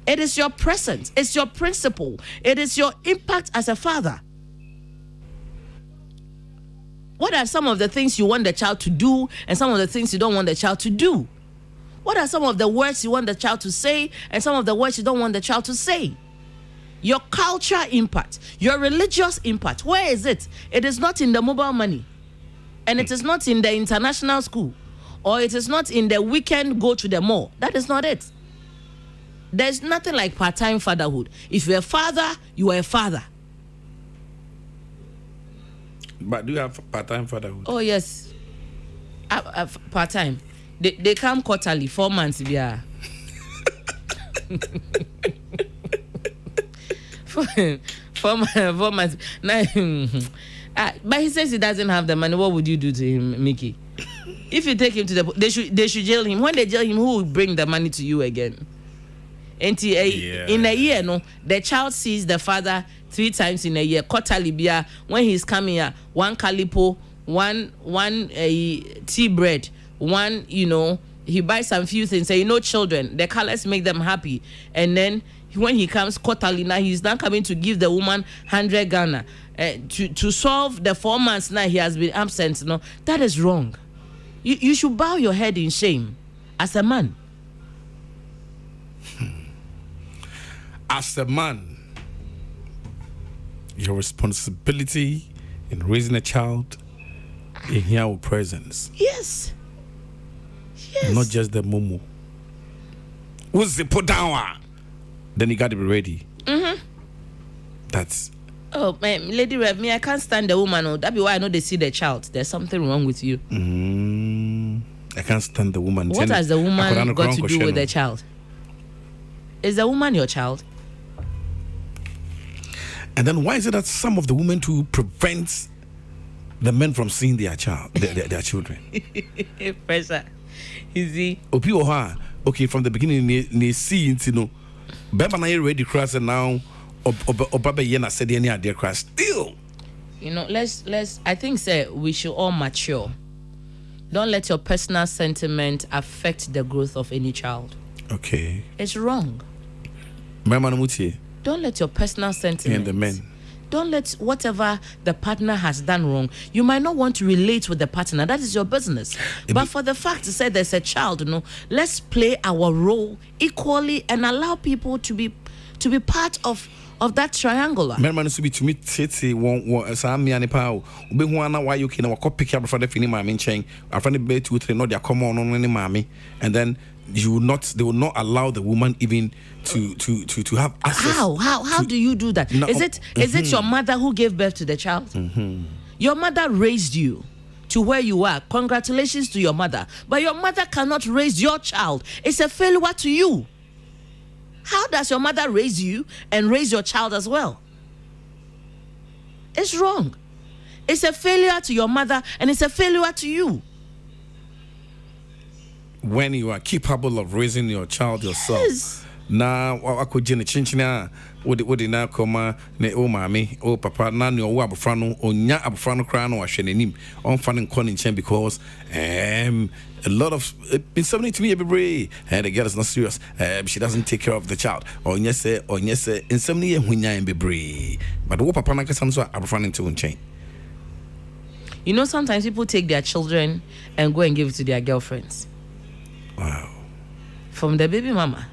[SPEAKER 2] It is your presence. It's your principle. It is your impact as a father. What are some of the things you want the child to do and some of the things you don't want the child to do? What are some of the words you want the child to say and some of the words you don't want the child to say? Your culture impact, your religious impact, where is it? It is not in the mobile money. And it is not in the international school. Or it is not in the weekend go to the mall. That is not it. There's nothing like part-time fatherhood. If you're a father, you are a father.
[SPEAKER 1] But do you have part-time fatherhood?
[SPEAKER 2] Oh, yes. Part-time. They come quarterly, 4 months. Yeah. for my but he says he doesn't have the money. What would you do to him, Mickey? If you take him to they should jail him. When they jail him, who will bring the money to you again? In a year, no, the child sees the father 3 times in a year. Quarterly, when he's coming here, 1 calipo, one tea bread, one, he buys some few things. Say, children, the colors make them happy. And then when he comes quarterly, now he's not coming to give the woman 100 Ghana. To solve the 4 months now he has been absent. No, that is wrong. You should bow your head in shame as a man.
[SPEAKER 1] As a man, your responsibility in raising a child in your presence.
[SPEAKER 2] Yes.
[SPEAKER 1] Not just the mumu. Who's the put down? Then you got to be ready. That's.
[SPEAKER 2] Oh, man, Lady Rev, me, I can't stand the woman. Oh, that be why I know they see the child. There's something wrong with you.
[SPEAKER 1] I can't stand the woman.
[SPEAKER 2] What has the woman got to do with the child? Is the woman your child?
[SPEAKER 1] And then why is it that some of the women too prevent the men from seeing their child, their children?
[SPEAKER 2] Pressure. Easy.
[SPEAKER 1] Okay, from the beginning, they see it, Baba na ready crash and now Baba Yena said any idea crash. Still.
[SPEAKER 2] Let's I think we should all mature. Don't let your personal sentiment affect the growth of any child.
[SPEAKER 1] Okay.
[SPEAKER 2] It's wrong. Don't let your personal sentiment
[SPEAKER 1] and the men.
[SPEAKER 2] Don't let whatever the partner has done wrong. You might not want to relate with the partner. That is your business. But for the fact to say there's a child, let's play our role equally and allow people to be part of that triangular.
[SPEAKER 1] Merman to be to me tete won some me and pow. Be one why you can pick up for the fini mammy chain. I find it better 2 3 not their common on any mammy, and then they will not allow the woman even to have access.
[SPEAKER 2] How do you do that? No, is it your mother who gave birth to the child? Your mother raised you to where you are. Congratulations to your mother. But your mother cannot raise your child. It's a failure to you. How does your mother raise you and raise your child as well? It's wrong. It's a failure to your mother and it's a failure to you.
[SPEAKER 1] When you are capable of raising your child yourself.
[SPEAKER 2] Yes.
[SPEAKER 1] Now, I could chinchina. What now come ne o mami o papa na ne o abofrano onya abofrano kra no ahwe nanim on fanning calling chen because a lot of in something to me every and the girl is not serious. She doesn't take care of the child or yes in some near hunya and bebre but o papa na kasa so abofrano to chen.
[SPEAKER 2] Sometimes people take their children and go and give it to their girlfriends.
[SPEAKER 1] Wow.
[SPEAKER 2] From the baby mama.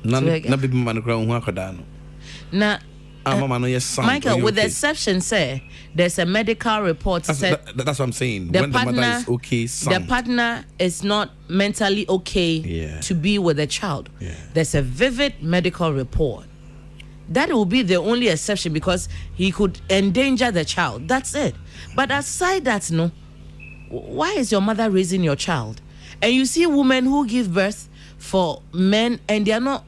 [SPEAKER 1] Na baby mama kra hu akoda no.
[SPEAKER 2] Na
[SPEAKER 1] mama no yes sound.
[SPEAKER 2] Michael, with the exception say there's a medical report
[SPEAKER 1] that's what I'm saying.
[SPEAKER 2] When
[SPEAKER 1] the mother is okay, sound.
[SPEAKER 2] The partner is not mentally okay to be with the child.
[SPEAKER 1] Yeah.
[SPEAKER 2] There's a vivid medical report. That will be the only exception because he could endanger the child. That's it. But aside that, why is your mother raising your child? And you see women who give birth for men and they are not.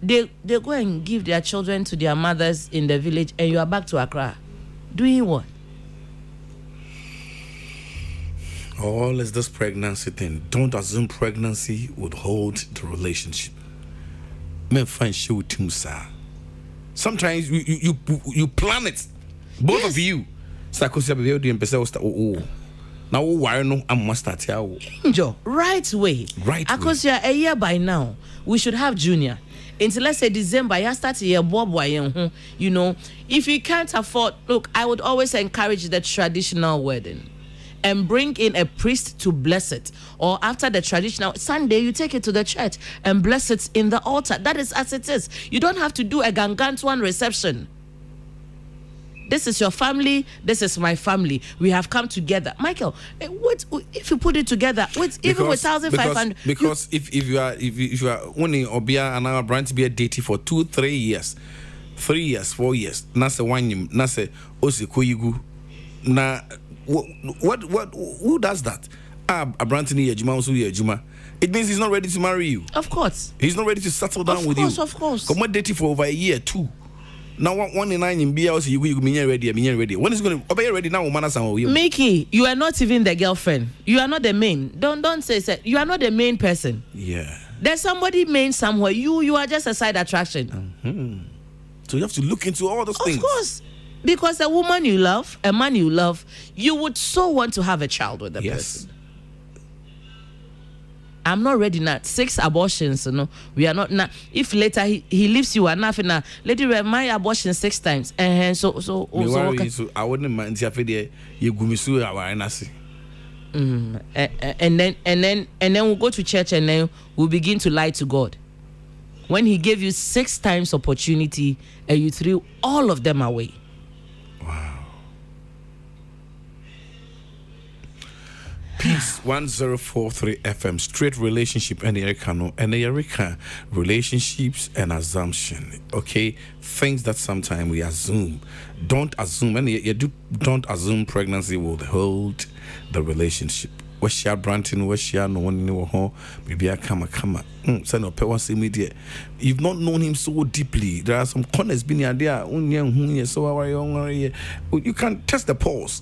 [SPEAKER 2] They go and give their children to their mothers in the village and you are back to Accra. Doing what?
[SPEAKER 1] All is this pregnancy thing. Don't assume pregnancy would hold the relationship. Men find show to sir. Sometimes you plan it. Both of you. Now why no I must start here.
[SPEAKER 2] Right way. Because you are a year by now. We should have junior. Until let's say December, you start here, if you can't afford, look, I would always encourage the traditional wedding and bring in a priest to bless it. Or after the traditional Sunday, you take it to the church and bless it in the altar. That is as it is. You don't have to do a gangantuan reception. This is your family. This is my family. We have come together. Michael, what if you put it together? Even with 1,500.
[SPEAKER 1] Because if you are only obia and our branch be a dating for 2-3 years, 3 years, 4 years. Nasa one nasa osikoyigu. Na what who does that? Branton Juma, it means he's not ready to marry you.
[SPEAKER 2] Of course.
[SPEAKER 1] He's not ready to settle down with you.
[SPEAKER 2] Of course.
[SPEAKER 1] Come on, dating for over a year, 2. Now, 1 in 9 in BLC, you mean ready. When is going to be ready now?
[SPEAKER 2] Mickey, you are not even the girlfriend. You are not the main. Don't say you are not the main person.
[SPEAKER 1] Yeah.
[SPEAKER 2] There's somebody main somewhere. You are just a side attraction.
[SPEAKER 1] Mm-hmm. So you have to look into all those things.
[SPEAKER 2] Of course. Because a woman you love, a man you love, you would so want to have a child with the person. I'm not ready now. 6 abortions, we are not now. If later he leaves you enough now, lady, my abortion 6 times. So
[SPEAKER 1] I wouldn't mind if you go misu our nasi.
[SPEAKER 2] And then we'll go to church and then we'll begin to lie to God. When he gave you 6 times opportunity and you threw all of them away.
[SPEAKER 1] Wow. Peace 1043 FM, straight relationship and Erica relationships and assumption. Okay, things that sometimes we assume. Don't assume, and don't assume pregnancy will hold the relationship. What's your Branton? What's your no one know home? Maybe I come. Send up one see media. You've not known him so deeply. There are some corners being there. So you can test the pulse.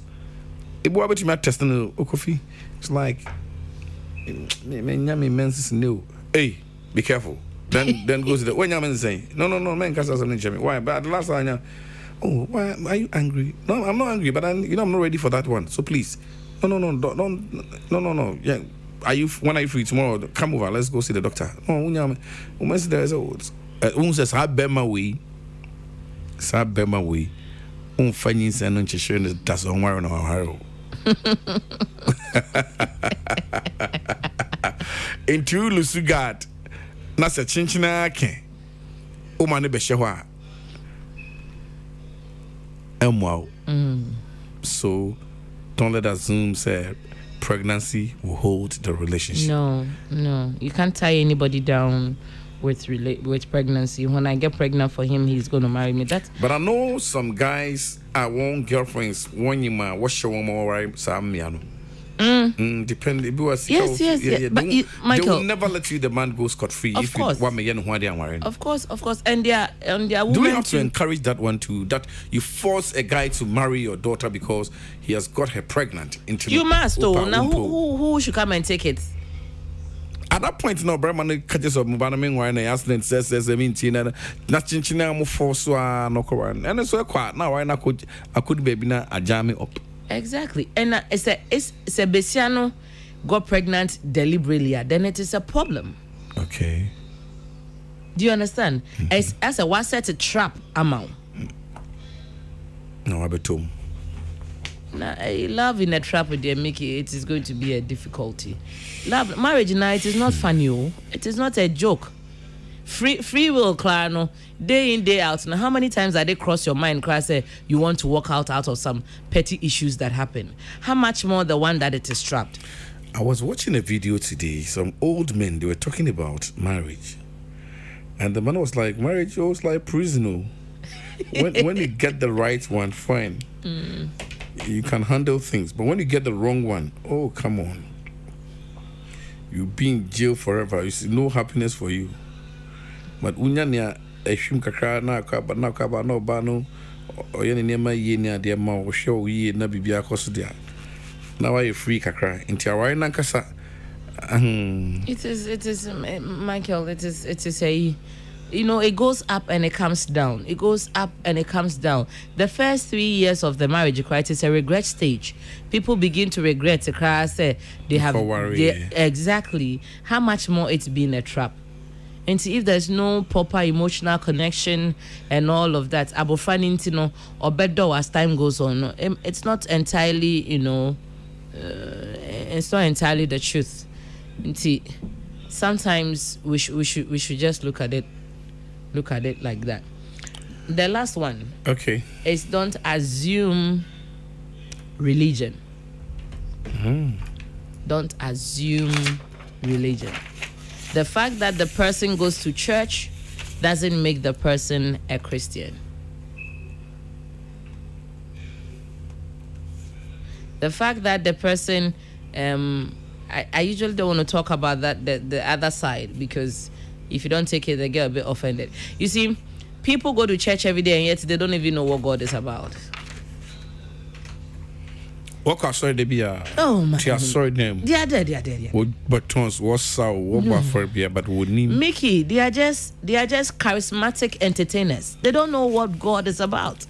[SPEAKER 1] If we are testing the coffee, it's like new. Hey, be careful. Then goes to the when you say no man can't say something. Why? But the last time, why are you angry? No, I'm not angry, but I'm not ready for that one. So please. No. Yeah, when are you free tomorrow? Come over. Let's go see the doctor. Says I bear my way. Finding and non that's on wire no haro. Into Lusugard. Nasa chinchina ken. Mane beshwa. Wow. So don't let us assume say pregnancy will hold the relationship.
[SPEAKER 2] No. You can't tie anybody down with pregnancy. When I get pregnant for him, he's going to marry me.
[SPEAKER 1] But I know some guys want girlfriends when you ma wash your woman right Sam Miano. Depend.
[SPEAKER 2] Yes. But Michael,
[SPEAKER 1] they will never let you the man go scot free if you want me and why they are married.
[SPEAKER 2] Of course. And they are women.
[SPEAKER 1] Do we have to encourage that one too? That you force a guy to marry your daughter because he has got her pregnant into
[SPEAKER 2] you must though. Now who should come and take it?
[SPEAKER 1] At that point, no, Brahman catches up Mubanamin wine and accident says, I mean, Tina, nothing China for Swan, no Koran. And it's so quiet now. I could be a jammy up.
[SPEAKER 2] Exactly. And it's a Bessiano got pregnant deliberately, then it is a problem.
[SPEAKER 1] Okay.
[SPEAKER 2] Do you understand? As a was set a trap amount.
[SPEAKER 1] No, I bet too.
[SPEAKER 2] Now, love in a trap with Mickey, it is going to be a difficulty. Love, marriage now, it is not funny. It is not a joke. Free will, Clano, day in, day out. Now, how many times are they cross your mind, Class, say you want to walk out of some petty issues that happen? How much more the one that it is trapped?
[SPEAKER 1] I was watching a video today. Some old men, they were talking about marriage. And the man was like, marriage was like prison. When you get the right one, fine. You can handle things. But when you get the wrong one, oh, come on. You'll be in jail forever. You see, no happiness for you. But unyanya eshim kakra na akaba na akaba no ba no oyene nema ye ni ade ma wo hwe ye na bibia akoso dia. Now are you free kakra? Inti aware na nkasa.
[SPEAKER 2] It is Michael, it is a it goes up and it comes down. It goes up and it comes down. The first 3 years of the marriage, it's a regret stage. People begin to regret the class they have exactly how much more it's been a trap. And see, if there's no proper emotional connection and all of that, abofani or better as time goes on, it's not entirely, it's not entirely the truth. And see, sometimes we should just look at it like that. The last one,
[SPEAKER 1] okay,
[SPEAKER 2] is don't assume religion. Don't assume religion. The fact that the person goes to church doesn't make the person a Christian. The fact that the person I usually don't want to talk about that the other side, because if you don't take it, they get a bit offended. You see, people go to church every day and yet they don't even know what God is about.
[SPEAKER 1] What sorry they be
[SPEAKER 2] Oh my!
[SPEAKER 1] Sorry them.
[SPEAKER 2] They are there.
[SPEAKER 1] But tons what's so what buffer be but would need
[SPEAKER 2] Mickey, they are just charismatic entertainers. They don't know what God is about.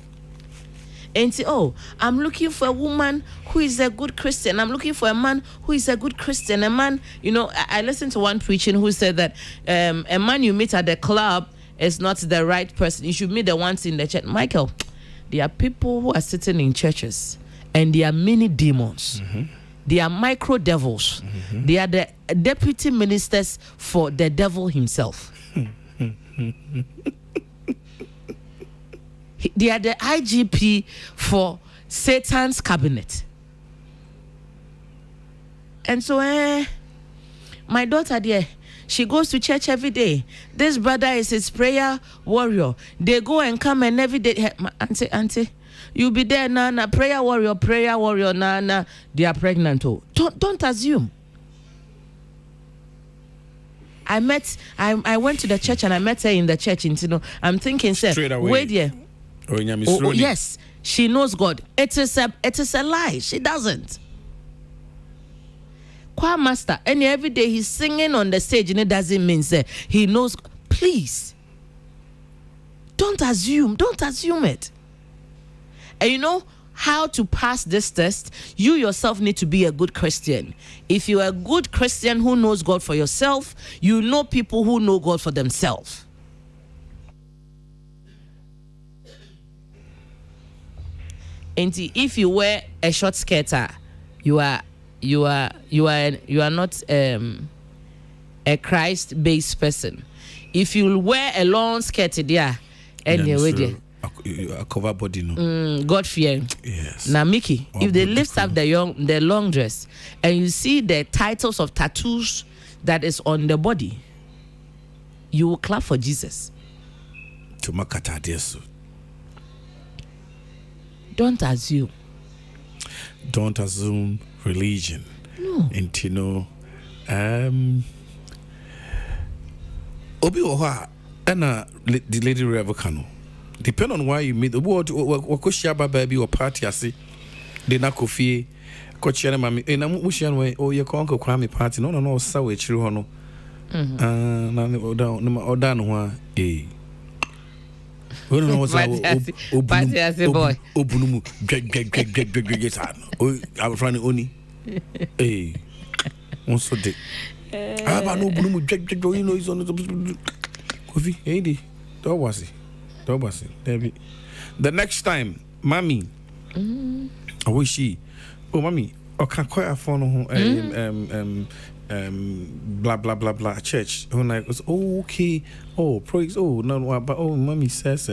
[SPEAKER 2] And say, oh, I'm looking for a woman who is a good Christian. I'm looking for a man who is a good Christian. A man, I listened to one preaching who said that a man you meet at the club is not the right person. You should meet the ones in the church. Michael, there are people who are sitting in churches and there are many demons. Mm-hmm. They are micro devils. Mm-hmm. They are the deputy ministers for the devil himself. They are the IGP for Satan's cabinet. And so, my daughter there, she goes to church every day. This brother is his prayer warrior. They go and come and every day. Hey, auntie, you be there, Nana. Prayer warrior, Nana. They are pregnant. Oh, don't assume. I went to the church and I met her in the church. I'm thinking, sir, wait here. Oh, yes, she knows God. It is a lie. She doesn't. Choir master, and every day he's singing on the stage, and it doesn't mean say he knows. Please, don't assume it. And you know how to pass this test? You yourself need to be a good Christian. If you're a good Christian who knows God for yourself, you know people who know God for themselves. And if you wear a short skirt, you are not a Christ-based person. If you wear a long skirt, there, anyway,
[SPEAKER 1] a cover body, no.
[SPEAKER 2] God fear.
[SPEAKER 1] Yes.
[SPEAKER 2] Now, Mickey, if they lift up the long dress and you see the titles of tattoos that is on the body, you will clap for Jesus.
[SPEAKER 1] To makata desu.
[SPEAKER 2] Don't assume.
[SPEAKER 1] Don't assume religion.
[SPEAKER 2] No.
[SPEAKER 1] And Obi Oha and the lady Revocano. Depend on why you meet the word or baby or party. I see. They not coffee. Coachana mammy. And I'm wishing way. Oh, your uncle Kwame party. No, so it's true. No. No, down one. We don't know what's
[SPEAKER 2] boy.
[SPEAKER 1] Obunumu, I'm trying to only. Hey, one so dick. I have no Obunumu, you know, he's on the coffee. Hey, don't was it. The next time, mommy, I wish she, oh, mommy, I can't quite afford blah blah blah blah church. When I was okay, praise, no, but mommy says.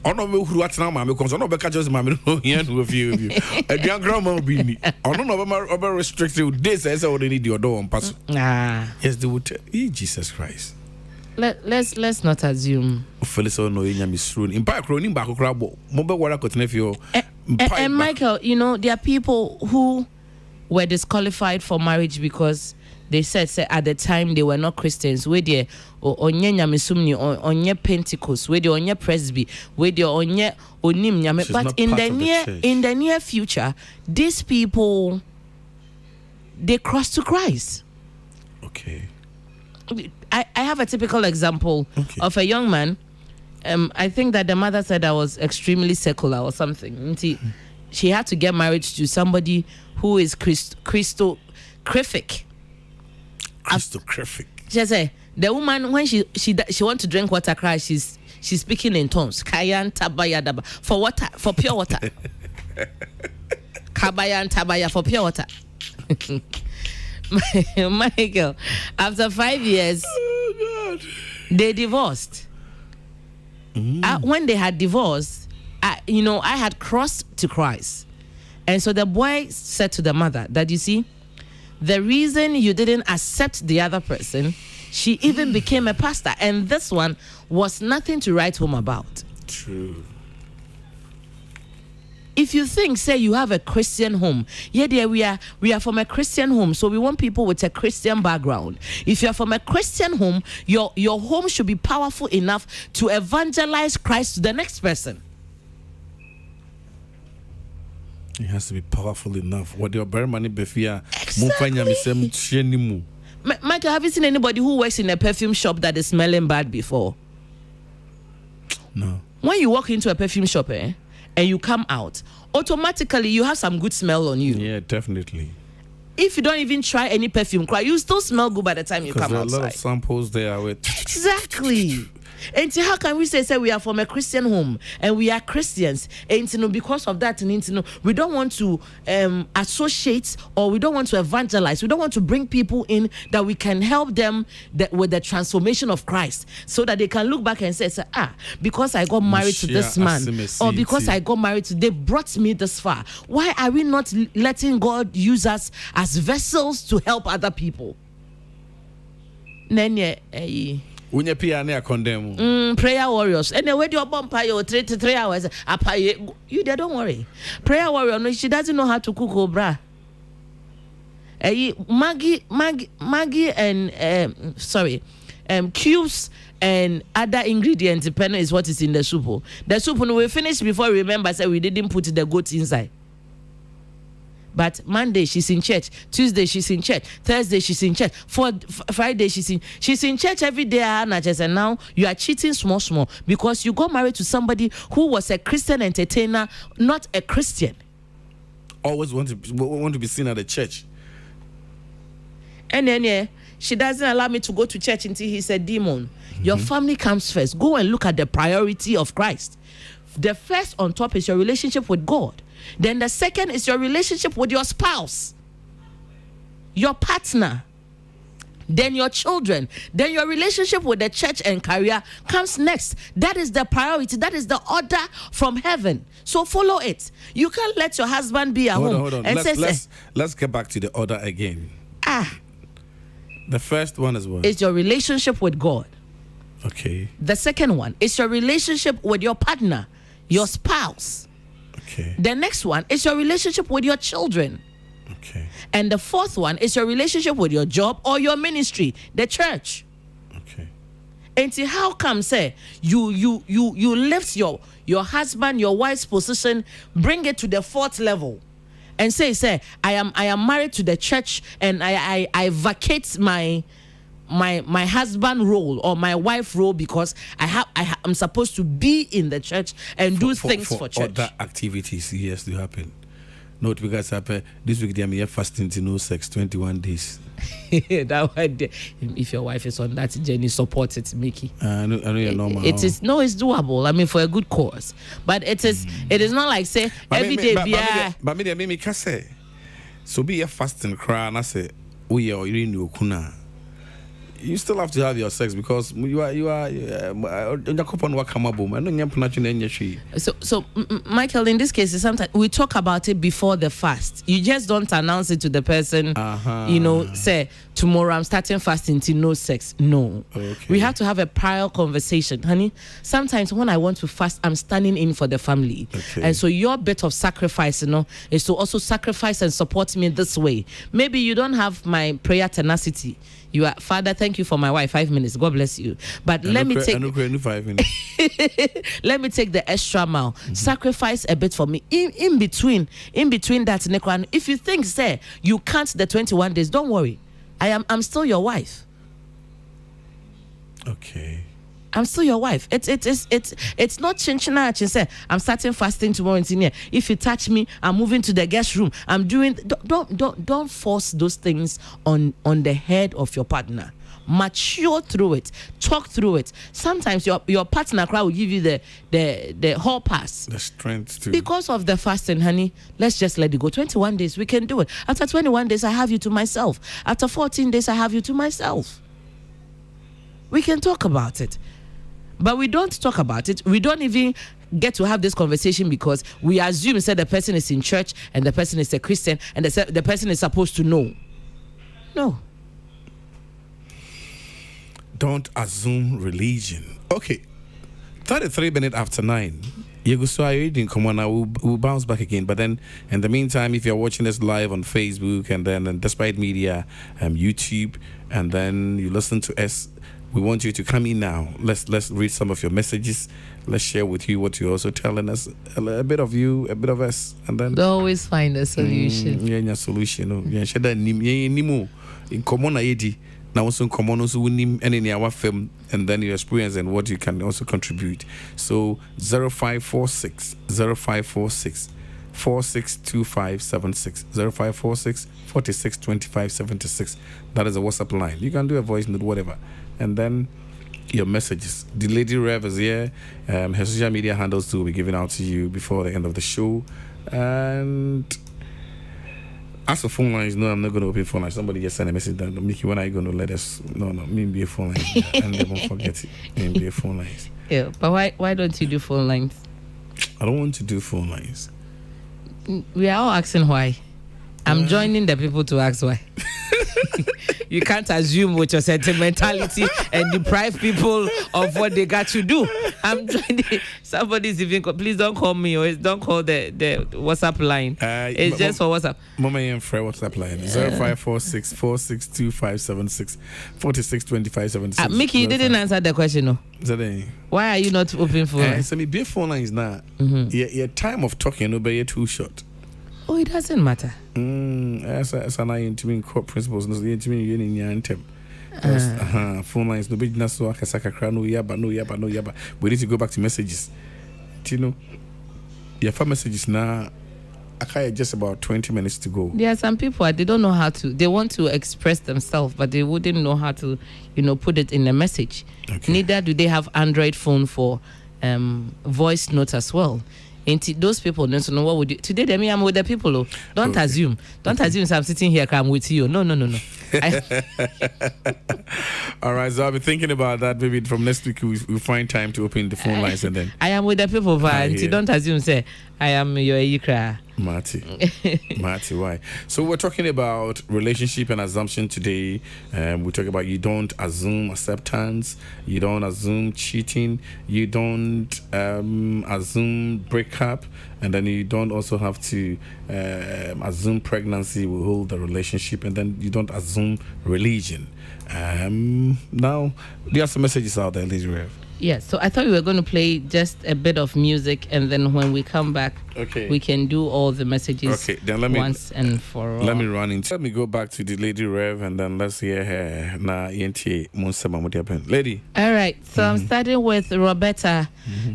[SPEAKER 1] Oh no, what's now, mommy? Because I know because just mommy here with you. A young grandma be me. I don't know about restricted. This I say they need your door on pass. Yes, they would tell. Jesus Christ.
[SPEAKER 2] Let's not assume.
[SPEAKER 1] Felix no in misrun. In back running back crab. Mobile water continue for
[SPEAKER 2] and Michael, there are people who were disqualified for marriage because they said at the time they were not Christians. Where they onye nyamisumni, onye Pentecost, where they onye Presby, where they onye onim nyame. But in the near future, these people they cross to Christ.
[SPEAKER 1] Okay.
[SPEAKER 2] I have a typical example of a young man. I think that the mother said I was extremely secular or something. She had to get married to somebody who is Christocrafic. She said the woman when she wants to drink water, cry. She's speaking in tongues. Kayan tabaya daba for water, for pure water. Kabayan tabaya for pure water. Michael, after 5 years, they divorced. When they had divorced, I had crossed to Christ. And so the boy said to the mother that, you see, the reason you didn't accept the other person, she even became a pastor. And this one was nothing to write home about.
[SPEAKER 1] True.
[SPEAKER 2] if you think, say, you have a Christian home, yeah, dear, we are from a Christian home, so we want people with a Christian background. If you're from a Christian home, your home should be powerful enough to evangelize Christ to the next person.
[SPEAKER 1] It has to be powerful enough. What your bear money befia?
[SPEAKER 2] Exactly. Michael, have you seen anybody who works in a perfume shop that is smelling bad before?
[SPEAKER 1] No.
[SPEAKER 2] When you walk into a perfume shop, and you come out, automatically you have some good smell on you.
[SPEAKER 1] Yeah, definitely.
[SPEAKER 2] If you don't even try any perfume, you still smell good by the time you come outside.
[SPEAKER 1] There are a lot of samples there with.
[SPEAKER 2] Exactly. And how can we say we are from a Christian home and we are Christians? And because of that, we don't want to associate, or we don't want to evangelize. We don't want to bring people in that we can help them with the transformation of Christ, so that they can look back and say, because I got married to this man, or because I got married to, they brought me this far. Why are we not letting God use us as vessels to help other people?
[SPEAKER 1] Unya pia ne condemn.
[SPEAKER 2] Prayer warriors. And when you bump your 3 hours, you there, don't worry. Prayer warrior, no, she doesn't know how to cook obra. Maggie and cubes and other ingredients depending is what is in the soup. The soup when we finish before we remember say we didn't put the goat inside. But Monday she's in church, Tuesday she's in church, Thursday she's in church, Friday she's in church every day. And now you are cheating small because you got married to somebody who was a Christian entertainer, not a Christian.
[SPEAKER 1] Always want to be seen at the church.
[SPEAKER 2] And then she doesn't allow me to go to church until he's a demon. Your family comes first. Go and look at the priority of Christ. The first on top is your relationship with God. Then the second is your relationship with your spouse, your partner, then your children, then your relationship with the church and career comes next. That is the priority. That is the order from heaven. So follow it. You can't let your husband be at home.
[SPEAKER 1] Hold on. Let's get back to the order again. The first one is what?
[SPEAKER 2] It's your relationship with God.
[SPEAKER 1] Okay.
[SPEAKER 2] The second one is your relationship with your partner, your spouse.
[SPEAKER 1] Okay.
[SPEAKER 2] The next one is your relationship with your children.
[SPEAKER 1] Okay.
[SPEAKER 2] And the fourth one is your relationship with your job or your ministry, the church.
[SPEAKER 1] Okay.
[SPEAKER 2] And see, how come say you lift your husband, your wife's position, bring it to the fourth level, and say I am married to the church, and I vacate my husband role or my wife role because I'm supposed to be in the church and do things for church.
[SPEAKER 1] Other activities, yes, do happen. Note because happen this week they are fasting to no sex 21 days.
[SPEAKER 2] That one, if your wife is on that journey, support it, Mickey.
[SPEAKER 1] I know you're normal.
[SPEAKER 2] It's doable. I mean, for a good cause, but it is not like say every day.
[SPEAKER 1] But me they can say so be a fasting cry and I say we are in your kuna. You still have to have your sex because you are
[SPEAKER 2] so Michael, in this case sometimes we talk about it before the fast. You just don't announce it to the person. Say tomorrow I'm starting fasting till no sex. No. Okay. We have to have a prior conversation, honey. Sometimes when I want to fast, I'm standing in for the family. Okay. And so your bit of sacrifice, is to also sacrifice and support me this way. Maybe you don't have my prayer tenacity. You are, Father, thank you for my wife. 5 minutes. God bless you. But let me take 5 minutes. Let me take the extra mile. Sacrifice a bit for me. In between that, Nekwan, if you think, say, you can't the 21 days, don't worry. I'm still your wife.
[SPEAKER 1] Okay.
[SPEAKER 2] I'm still your wife. It's not chinchina. Say I'm starting fasting tomorrow in here. If you touch me, I'm moving to the guest room. I'm doing. Don't force those things on the head of your partner. Mature through it. Talk through it. Sometimes your partner will give you the whole pass.
[SPEAKER 1] The strength to.
[SPEAKER 2] Because of the fasting, honey. Let's just let it go. 21 days we can do it. After 21 days I have you to myself. After 14 days I have you to myself. We can talk about it. But we don't talk about it. We don't even get to have this conversation because we assume that the person is in church and the person is a Christian and the person is supposed to know. No.
[SPEAKER 1] Don't assume religion. Okay. 33 minutes after 9. You go so I didn't come on. We'll bounce back again. But then, in the meantime, if you're watching us live on Facebook and then and Despite Media, YouTube, and then you listen to us, we want you to come in now. Let's read some of your messages. Let's share with you what you're also telling us. A bit of you, a bit of us, and then
[SPEAKER 2] they always find a solution.
[SPEAKER 1] Yeah, solution. Yeah, share that in common ID. Now also common also win any in our film and then your experience and what you can also contribute. So 0546 462576 0546 462576. That is a WhatsApp line. You can do a voice note, whatever, and then your messages. The Lady Rev is here. Her social media handles too will be given out to you before the end of the show. And as for phone lines, no, I'm not going to open phone lines. Somebody just sent a message that, Mickey, when are you going to let us? No, me be a phone line. And they won't forget it. Me be a phone lines.
[SPEAKER 2] Yeah, but why don't you do phone lines?
[SPEAKER 1] I don't want to do phone lines.
[SPEAKER 2] We are all asking why. I'm joining the people to ask why. You can't assume with your sentimentality and deprive people of what they got to do. I'm joining. Somebody's even. Please don't call me or don't call the WhatsApp line. It's just for WhatsApp.
[SPEAKER 1] Mama and Fred WhatsApp line 0546 462576 462576.
[SPEAKER 2] Mickey, you didn't answer the question, no. Why are you not open for?
[SPEAKER 1] So me be phone lines now. Your time of talking no be too short.
[SPEAKER 2] Oh, it doesn't matter.
[SPEAKER 1] As an I intimate core principles, no intimate union yantem. Phone lines no be so akasaka kra no yaba. We need to go back to messages. You know, your phone messages now. I just about 20 minutes to go.
[SPEAKER 2] There are some people they don't know how to. They want to express themselves, but they wouldn't know how to, put it in a message. Okay. Neither do they have Android phone for voice note as well. And those people don't know what would you today. I'm with the people. Oh. Don't assume. Don't assume I'm sitting here. I'm with you. No.
[SPEAKER 1] All right. So I'll be thinking about that. Maybe from next week we'll find time to open the phone lines and then.
[SPEAKER 2] I am with the people. Don't assume. Say I am your Ikra.
[SPEAKER 1] Marty, why? So we're talking about relationship and assumption today. We talk about you don't assume acceptance, you don't assume cheating, you don't assume breakup, and then you don't also have to assume pregnancy will hold the relationship, and then you don't assume religion. Now there are some messages out there, Lady Rev.
[SPEAKER 2] Yes, so I thought we were going to play just a bit of music, and then when we come back, we can do all the messages once and for all.
[SPEAKER 1] Let me go back to the Lady Rev, and then let's hear her. Lady.
[SPEAKER 2] All right, so I'm starting with Roberta.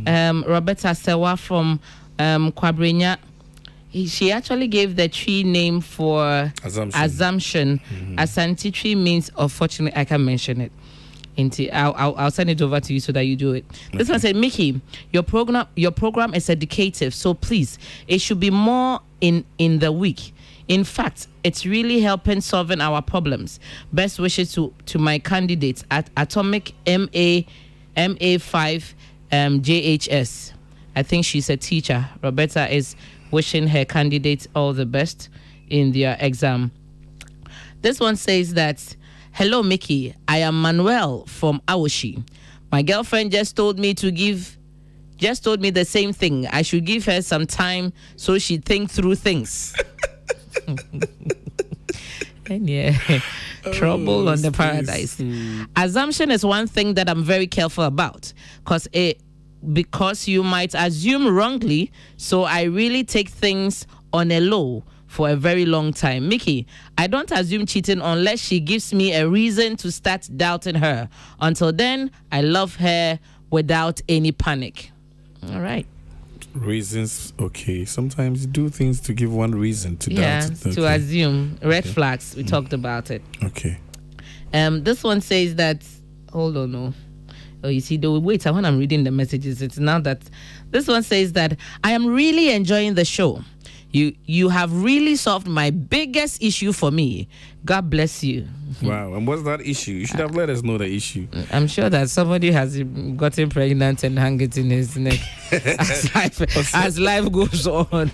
[SPEAKER 2] Roberta Sewa from Kwabrenya. She actually gave the tree name for Assumption. Asante tree means, unfortunately, I can't mention it. I'll send it over to you so that you do it. This one said, Mickey, your program is educative, so please, it should be more in the week. In fact, it's really helping solving our problems. Best wishes to my candidates at Atomic MA5 JHS. I think she's a teacher. Roberta is wishing her candidates all the best in their exam. This one says that, hello, Mickey. I am Manuel from Awoshi. My girlfriend just told me the same thing. I should give her some time so she think through things. And yeah, trouble on the paradise. Assumption is one thing that I'm very careful about because you might assume wrongly. So I really take things on a low for a very long time. Mickey, I don't assume cheating unless she gives me a reason to start doubting her. Until then, I love her without any panic. All right.
[SPEAKER 1] Reasons, okay. Sometimes you do things to give one reason to doubt.
[SPEAKER 2] Yeah, to assume. Red flags, we talked about it.
[SPEAKER 1] Okay.
[SPEAKER 2] This one says that, hold on, no. Oh, you see, wait, when I'm reading the messages, it's now that this one says that I am really enjoying the show. You have really solved my biggest issue for me. God bless you.
[SPEAKER 1] Wow. And what's that issue? You should have let us know the issue.
[SPEAKER 2] I'm sure that somebody has gotten pregnant and hung it in his neck as life goes on.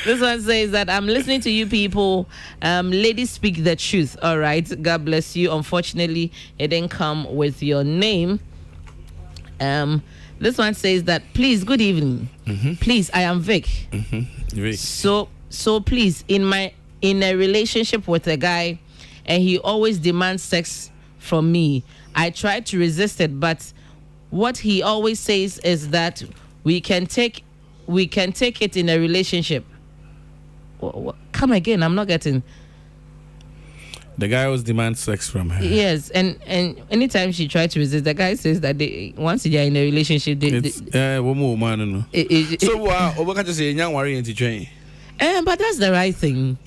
[SPEAKER 2] This one says that I'm listening to you people. Ladies speak the truth. All right. God bless you. Unfortunately, it didn't come with your name. This one says that, please, good evening. Please, I am Vic.
[SPEAKER 1] Vic.
[SPEAKER 2] So please, in a relationship with a guy, and he always demands sex from me. I try to resist it, but what he always says is that we can take it in a relationship. Come again, I'm not getting.
[SPEAKER 1] The guy always demands sex from her.
[SPEAKER 2] Yes, and anytime she tries to resist, the guy says that once they are in a relationship,
[SPEAKER 1] one more man. So what just say young worry into train.
[SPEAKER 2] But that's the right thing.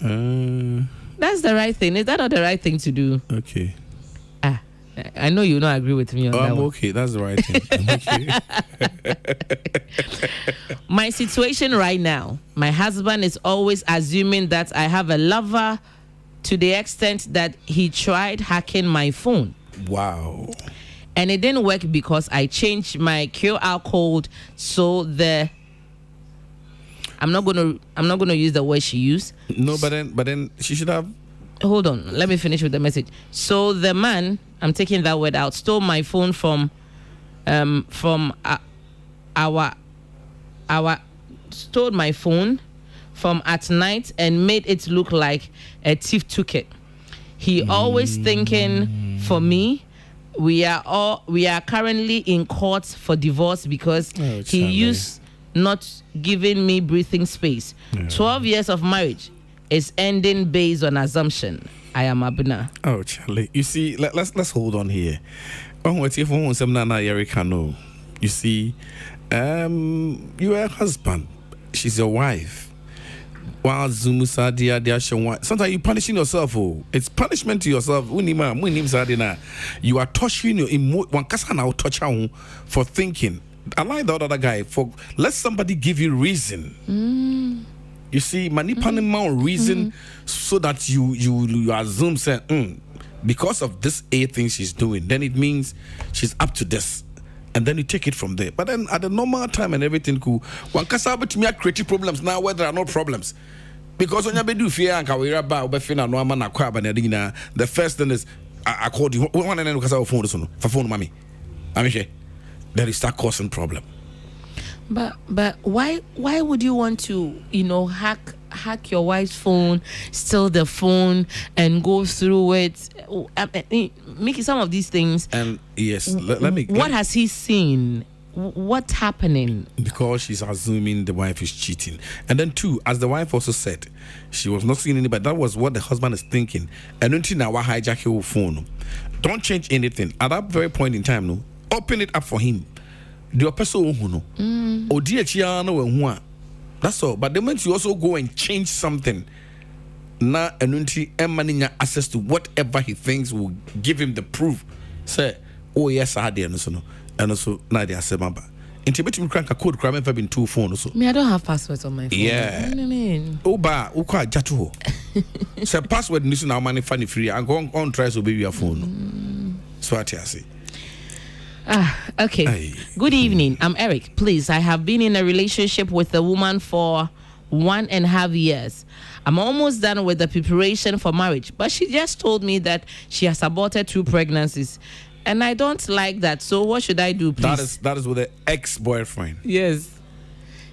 [SPEAKER 2] That's the right thing. Is that not the right thing to do?
[SPEAKER 1] Okay.
[SPEAKER 2] I know you don't agree with me on that
[SPEAKER 1] I'm
[SPEAKER 2] one.
[SPEAKER 1] okay. That's the right thing. I'm okay.
[SPEAKER 2] My situation right now, my husband is always assuming that I have a lover to the extent that he tried hacking my phone.
[SPEAKER 1] Wow.
[SPEAKER 2] And it didn't work because I changed my QR code so I'm not gonna use the word she used.
[SPEAKER 1] No, but then she should have.
[SPEAKER 2] Hold on, let me finish with the message. So the man, I'm taking that word out, stole my phone from stole my phone from at night and made it look like a thief took it. He always thinking for me. We are currently in court for divorce because he used not giving me breathing space. 12 years of marriage is ending based on assumption. I am Abuna.
[SPEAKER 1] Oh, Charlie. You see, let's hold on here. You see, you are a husband. She's your wife. While sometimes you're punishing yourself. It's punishment to yourself. You are touching your emotion for thinking. I like the other guy. Let somebody give you reason. You see, manipulating reason so that you assume say, because of this A thing she's doing, then it means she's up to this. And then you take it from there. But then at the normal time and everything cool, one can start to create problems now where there are no problems. Because when you do fear and the first thing is I called you one and then because I phone for phone mommy. I'm sure. Then you start causing problem.
[SPEAKER 2] But why would you want to hack your wife's phone, steal the phone, and go through it? Making some of these things.
[SPEAKER 1] And yes, let me.
[SPEAKER 2] What has he seen? What's happening?
[SPEAKER 1] Because she's assuming the wife is cheating. And then two, as the wife also said, she was not seeing anybody. That was what the husband is thinking. And until now, hijack your phone. Don't change anything. At that very point in time, no, open it up for him. The person who no. That's all. But the moment you also go and change something, now Enunti Emmanuel access to whatever he thinks will give him the proof. Say, oh yes, I had the no. And also now they are saying, "Intimate crank a code crime ever been 2 phones."
[SPEAKER 2] Me, I don't have passwords on my phone.
[SPEAKER 1] Yeah.
[SPEAKER 2] What do you mean?
[SPEAKER 1] Oba, ukwa jatu. Say password nisu na money funny free. And go on try to be your phone. So what I say.
[SPEAKER 2] Okay.
[SPEAKER 1] Aye.
[SPEAKER 2] Good evening. I'm Eric. Please, I have been in a relationship with a woman for 1.5 years. I'm almost done with the preparation for marriage, but she just told me that she has aborted 2 pregnancies. And I don't like that. So what should I do, please?
[SPEAKER 1] That is with the ex-boyfriend.
[SPEAKER 2] Yes.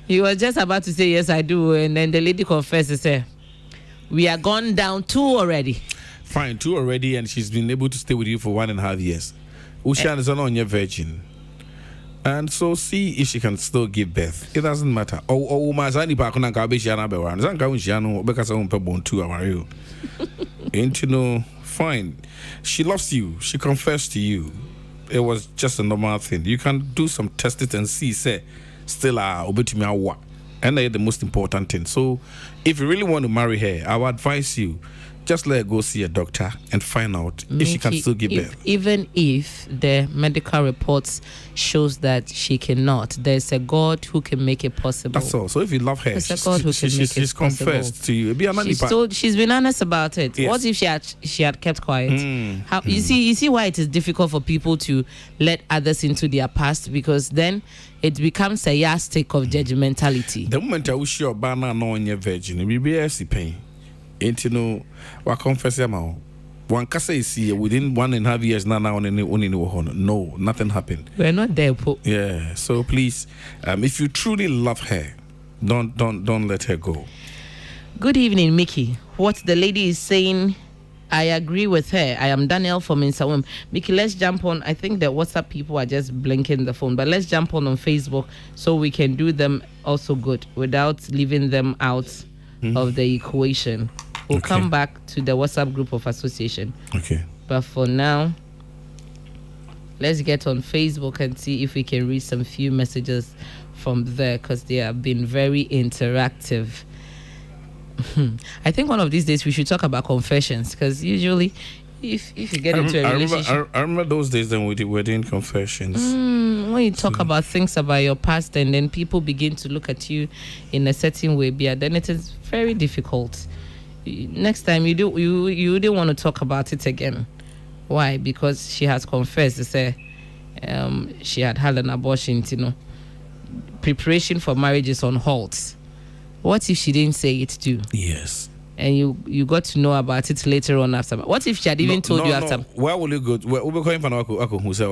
[SPEAKER 2] He was just about to say, yes, I do. And then the lady confesses, we are gone down 2 already.
[SPEAKER 1] Fine, 2 already, and she's been able to stay with you for 1.5 years. Ushan is on your virgin. And so see if she can still give birth. It doesn't matter. Oh, Mazani Pakuna Kabishana Bewan, Zankawiano, because I won't put born 2 hours. Ain't you know? Fine. She loves you. She confessed to you. It was just a normal thing. You can do some tests and see, say, still obetumi awa. And that's the most important thing. So, if you really want to marry her, I would advise you, just let her go see a doctor and find out if she can still give birth.
[SPEAKER 2] Even if the medical reports shows that she cannot, there's a God who can make it possible.
[SPEAKER 1] That's all. So if you love her, she's confessed to you.
[SPEAKER 2] She's been honest about it.
[SPEAKER 1] Yes.
[SPEAKER 2] What if she had kept quiet? You see why it is difficult for people to let others into their past, because then it becomes a yardstick of judgmentality.
[SPEAKER 1] The moment I wish your banner no on your virgin, we be pain. Ain't you know what confess them out? one kasa is here within 1.5 years now no, nothing happened.
[SPEAKER 2] We're not there, po.
[SPEAKER 1] Yeah, so please, if you truly love her, don't let her go.
[SPEAKER 2] Good evening, Mickey. What the lady is saying, I agree with her. I am Daniel from Insawam. Mickey, let's jump on. I think the WhatsApp people are just blinking the phone, but let's jump on Facebook so we can do them also good without leaving them out of the equation. We'll come back to the WhatsApp group of association.
[SPEAKER 1] Okay.
[SPEAKER 2] But for now, let's get on Facebook and see if we can read some few messages from there, because they have been very interactive. I think one of these days we should talk about confessions, because usually if you get into a relationship...
[SPEAKER 1] I remember those days then we were doing confessions.
[SPEAKER 2] When you talk about things about your past and then people begin to look at you in a certain way, then it is very difficult. Next time you didn't want to talk about it again. Why? Because she has confessed to say she had an abortion, preparation for marriage is on hold. What if she didn't say it too?
[SPEAKER 1] Yes.
[SPEAKER 2] And you got to know about it later on after. What if she had even told you after?
[SPEAKER 1] Where will you go? We'll be calling for who say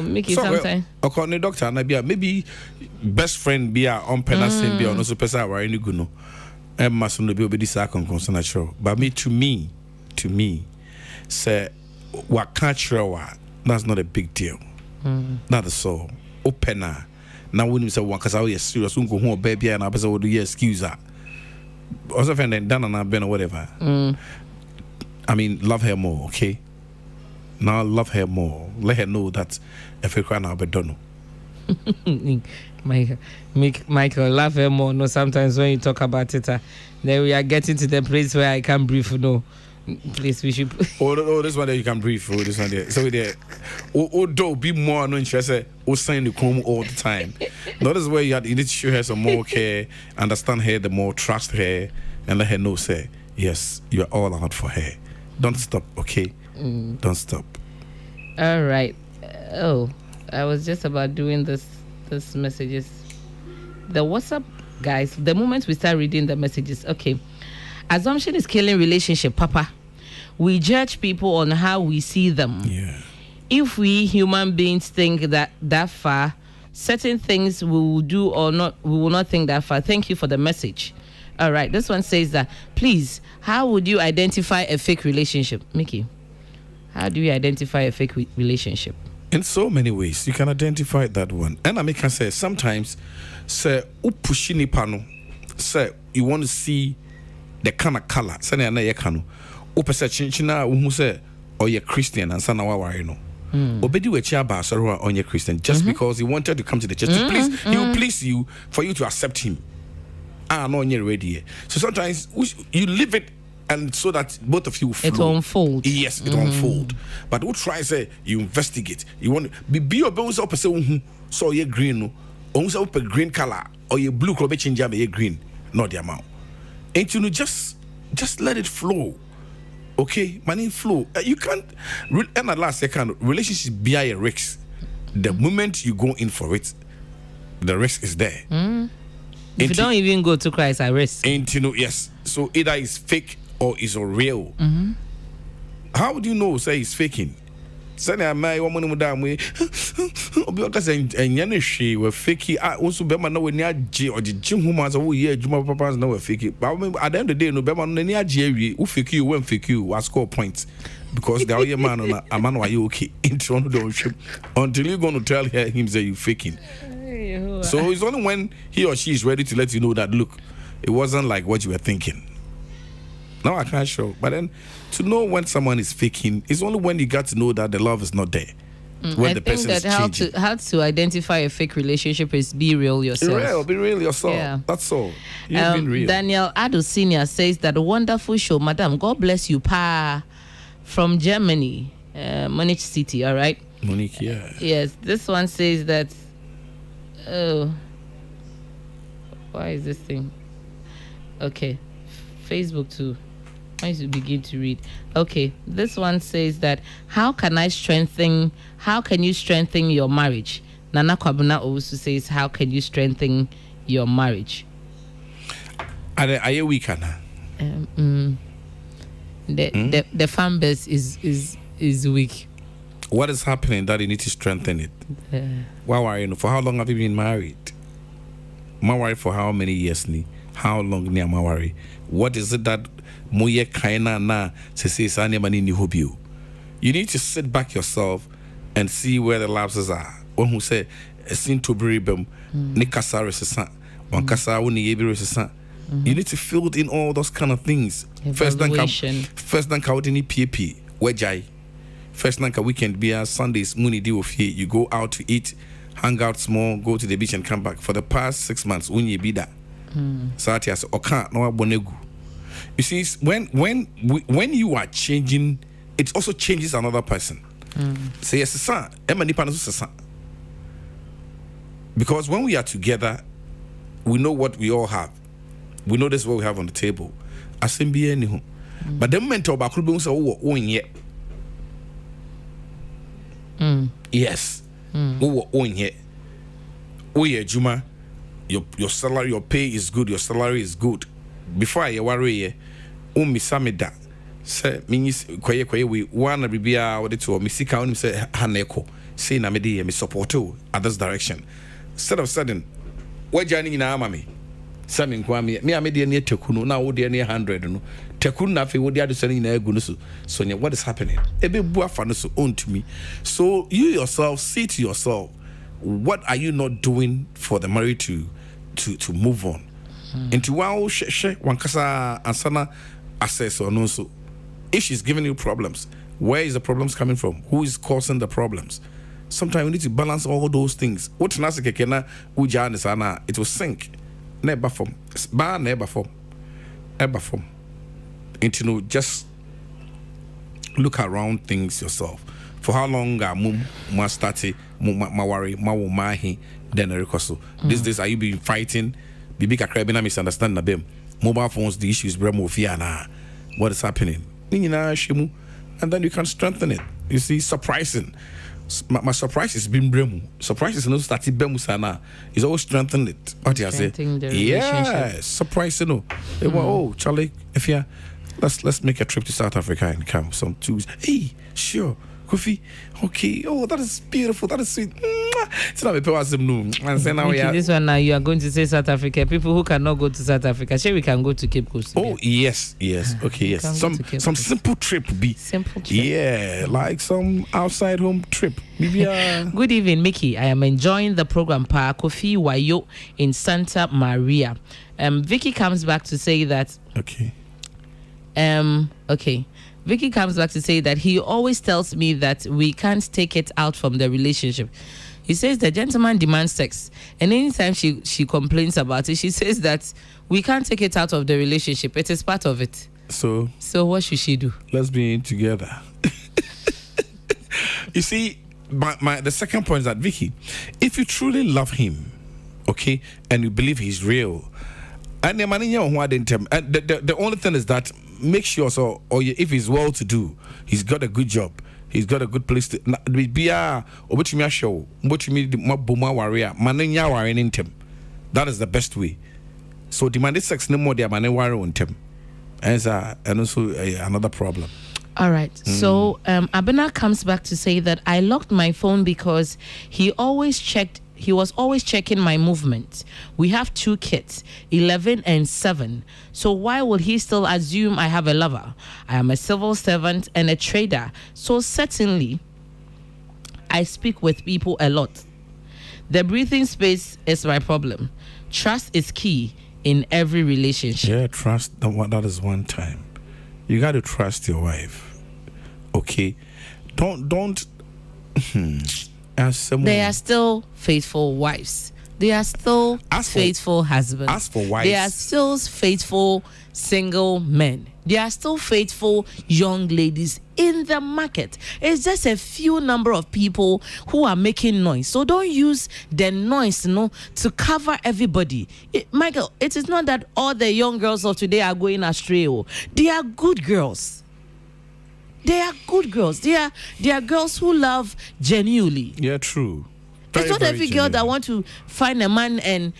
[SPEAKER 2] Mickey, sometime.
[SPEAKER 1] Okay, doctor, maybe best friend be our own person be on also person where you go. I must not be able to say concern. But to me, say what can't that's not a big deal. Not the soul. Opener. Now when you say one cause I serious go home baby and I person do excuse that. Also friend then done and been or whatever. I mean, love her more, okay? Now love her more. Let her know that if you cry now be done.
[SPEAKER 2] Michael, love her more. No, sometimes when you talk about it, then we are getting to the place where I can't breathe. No, please, we should.
[SPEAKER 1] This one there you can breathe. This one there. So there. Don't be more no interested. Sign the home all the time. Notice where you need to show her some more care, understand her the more, trust her, and let her know. Say yes, you are all out for her. Don't stop, okay? Don't stop.
[SPEAKER 2] All right. I was just about doing this messages. The WhatsApp guys, the moment we start reading the messages, okay. Assumption is killing relationship, Papa. We judge people on how we see them.
[SPEAKER 1] Yeah.
[SPEAKER 2] If we human beings think that far, certain things we will do or not, we will not think that far. Thank you for the message. All right. This one says that, please, how would you identify a fake relationship? Mickey, how do you identify a fake relationship?
[SPEAKER 1] In so many ways, you can identify that one. And I can say sometimes, say, upushini pano, say, you want to see the kind of color, say, na ye kanu, upese chinchina, say, or you're Christian, and sana wa you know. Obedi we chia ba sorrow on your Christian just because he wanted to come to the church to please, he will please you for you to accept him. No, you're ready. So sometimes you leave it. And so that both of you flow.
[SPEAKER 2] It will unfold.
[SPEAKER 1] Yes, it will unfold. But who try say you investigate? You want to be your bones up say so you green, or up a green color, or your blue color change your green, not the amount. And you know just let it flow. Okay, money flow. You can't. And at last second, relationship be a risk. The moment you go in for it, the risk is there.
[SPEAKER 2] If you don't even go to Christ, I risk.
[SPEAKER 1] And you know, yes. So either it's fake or is it real? How do you know? Say it's faking. Say I'm my woman with that way. Because and she were faking. I also be man no near G or the gym woman so yeah Juma papas no faking. But at the end of the day, no be man no near G who fake you when fake you will score points because they are your man on a man why you okay into on the ship until you're going to tell him say you faking. So it's only when he or she is ready to let you know that look, it wasn't like what you were thinking. No, I can't show. But then to know when someone is faking is only when you got to know that the love is not there. When the person is changing.
[SPEAKER 2] How to identify a fake relationship is be real yourself.
[SPEAKER 1] Be real yourself. Yeah. That's all. You've been real.
[SPEAKER 2] Daniel Ado Senior says that a wonderful show, Madam. God bless you, Pa, from Germany, Munich City. All right.
[SPEAKER 1] Munich, yeah.
[SPEAKER 2] Yes, this one says that. Oh, why is this thing? Okay, Facebook too. I need to begin to read. Okay, this one says that how can you strengthen your marriage? Nana Kwabuna also says how can you strengthen your marriage?
[SPEAKER 1] Are you weak, Anna?
[SPEAKER 2] The fan base is weak.
[SPEAKER 1] What is happening that you need to strengthen it? Why are you? For how long have you been married? Married for how many years? How long near married? What is it that moye kaina na say sani mani ni hobby? You need to sit back yourself and see where the lapses are. One who say sin to bribem ni kasare sesa, one kasa uni yebi sesa. You need to fill in all those kind of things. First then come ni PP wejai. First night weekend be Sundays money deal with you go out to eat, hang out small, go to the beach and come back. For the past 6 months when you be that. Satias oka no bonegu. You see, when you are changing, it also changes another person. Say yes, son. Because when we are together, we know what we all have. We know this is what we have on the table. Asembi anyhow. But the mentor bakulu say oh yet. Yes. Oh yeah. Oh yeah, Juma. Your salary, your pay is good. Your salary is good. Before I worry, misamida. Say means kwaye we wanna be what it to misika on say haneko. Say na medi me support at this direction. Instead of sudden, what joining in amami. Samin kwami me amedi near tekunu na wo near 100 no. Tekunu na fe wo dia do sending na egu no so what is happening? Ebe bua fa no so own to me. So you yourself say to yourself, what are you not doing for the marriage to move on? Into wow one kasa ansana access or no so. If she's giving you problems, where is the problems coming from? Who is causing the problems? Sometimes we need to balance all those things. What nasa kekena uja nisana it will sink. Never form. Never form. Ever form. And just look around things yourself. For how long are ma start ma worry ma wo mahi then rekoso. These days are you been fighting? Bibi kakra be na misunderstand na them. Mobile phones the issues bremo fear na. What is happening? And then you can strengthen it. You see, surprising. My surprise has been bremu. Surprise is no started bemu sana. It's always strengthened it. What you say? Yeah, surprise no. Oh, Charlie, if you let's make a trip to South Africa and come some Tuesday. Hey, sure. Kofi, okay. Oh, that is beautiful. That is sweet. It's not a
[SPEAKER 2] this one now you are going to say South Africa. People who cannot go to South Africa, sure we can go to Cape Coast.
[SPEAKER 1] Oh yes, okay, yes. Some simple trip be.
[SPEAKER 2] Simple trip.
[SPEAKER 1] Yeah, like some outside home trip. Maybe.
[SPEAKER 2] Good evening, Mickey. I am enjoying the program. Pa Kofi Wayo in Santa Maria. Vicky comes back to say that.
[SPEAKER 1] Okay.
[SPEAKER 2] Okay. Vicky comes back to say that he always tells me that we can't take it out from the relationship. He says the gentleman demands sex. And anytime she complains about it, she says that we can't take it out of the relationship. It is part of it.
[SPEAKER 1] So
[SPEAKER 2] what should she do?
[SPEAKER 1] Let's be in together. You see, the second point is that, Vicky, if you truly love him, okay, and you believe he's real, and the only thing is that make sure if he's well to do, he's got a good job, he's got a good place to be show that is the best way. So demanded sex no more there man and also another problem.
[SPEAKER 2] All right. So Abena comes back to say that I locked my phone because he was always checking my movement. We have 2 kids, 11 and 7. So why will he still assume I have a lover? I am a civil servant and a trader. So certainly, I speak with people a lot. The breathing space is my problem. Trust is key in every relationship.
[SPEAKER 1] Yeah, trust. That is one time. You got to trust your wife. Okay? Don't...
[SPEAKER 2] They are still faithful wives. They are still faithful husbands.
[SPEAKER 1] As for wives,
[SPEAKER 2] they are still faithful single men. They are still faithful young ladies in the market. It's just a few number of people who are making noise. So don't use the noise, to cover everybody. Michael, it is not that all the young girls of today are going astray. They are good girls. They are good girls. They are girls who love genuinely.
[SPEAKER 1] Yeah, true.
[SPEAKER 2] It's not every girl that want to find a man and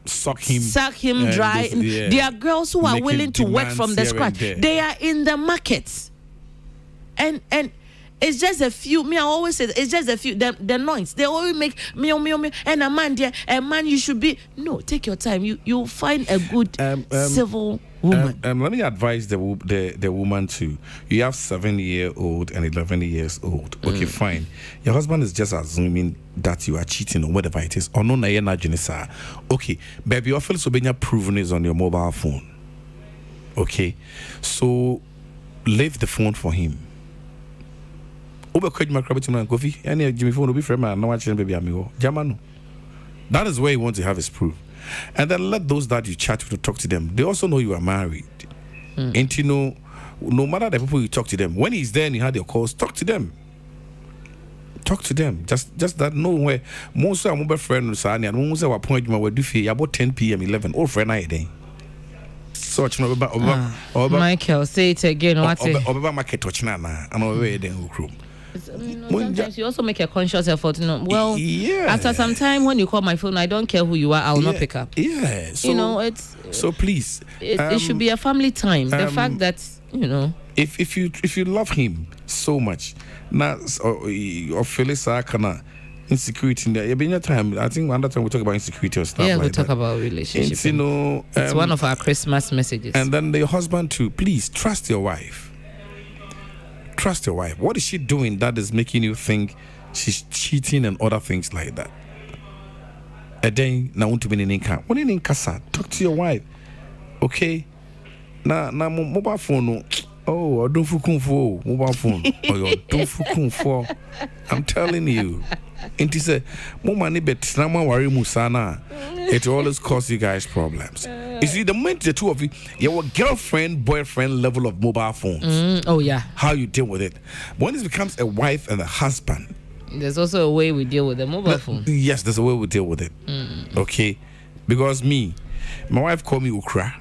[SPEAKER 1] suck him
[SPEAKER 2] dry. There are girls who are willing to work from the scratch. They are in the markets, and it's just a few. I always say it's just a few. The noise they always make meow meow meow. And a man, you should be take your time. You'll find a good civil woman.
[SPEAKER 1] Let me advise the woman too. You have 7-year-old and 11 years old. Okay, fine. Your husband is just assuming that you are cheating or whatever it is. Or no, okay, baby, your fellow Sobenya proven is on your mobile phone. Okay, so leave the phone for him. That is where you want to have his proof. And then let those that you chat to talk to them. They also know you are married. And no matter the people you talk to them, when he's there and you had your calls, talk to them. Talk to them. Just that nowhere. Most of my friends are most of our point about 10 p.m. 11 or friend I day. So
[SPEAKER 2] Michael, say it again. Sometimes you also make a conscious effort. After some time, when you call my phone, I don't care who you are, I will not pick up.
[SPEAKER 1] Yeah, so,
[SPEAKER 2] so
[SPEAKER 1] please,
[SPEAKER 2] it should be a family time. The fact that
[SPEAKER 1] if you love him so much, now or Phyllis kana insecurity in there. Time, I think another time we talk about insecurity or stuff.
[SPEAKER 2] Yeah,
[SPEAKER 1] like
[SPEAKER 2] we talk
[SPEAKER 1] that.
[SPEAKER 2] About relationship.
[SPEAKER 1] It's
[SPEAKER 2] one of our Christmas messages.
[SPEAKER 1] And then the husband too. Please trust your wife. Trust your wife. What is she doing that is making you think she's cheating and other things like that? And then now want to be in income. When in casa, talk to your wife. Okay? Now mobile phone. Oh, don't for mobile phone. Oh, don't for. I'm telling you. And he said, "Mama, bet nama worry musana." It always cause you guys problems. You see, the moment the two of you, your girlfriend, boyfriend level of mobile phones.
[SPEAKER 2] Oh yeah.
[SPEAKER 1] How you deal with it. When it becomes a wife and a husband,
[SPEAKER 2] there's also a way we deal with the mobile phone.
[SPEAKER 1] Yes, there's a way we deal with it. Okay, because my wife called me Ukra.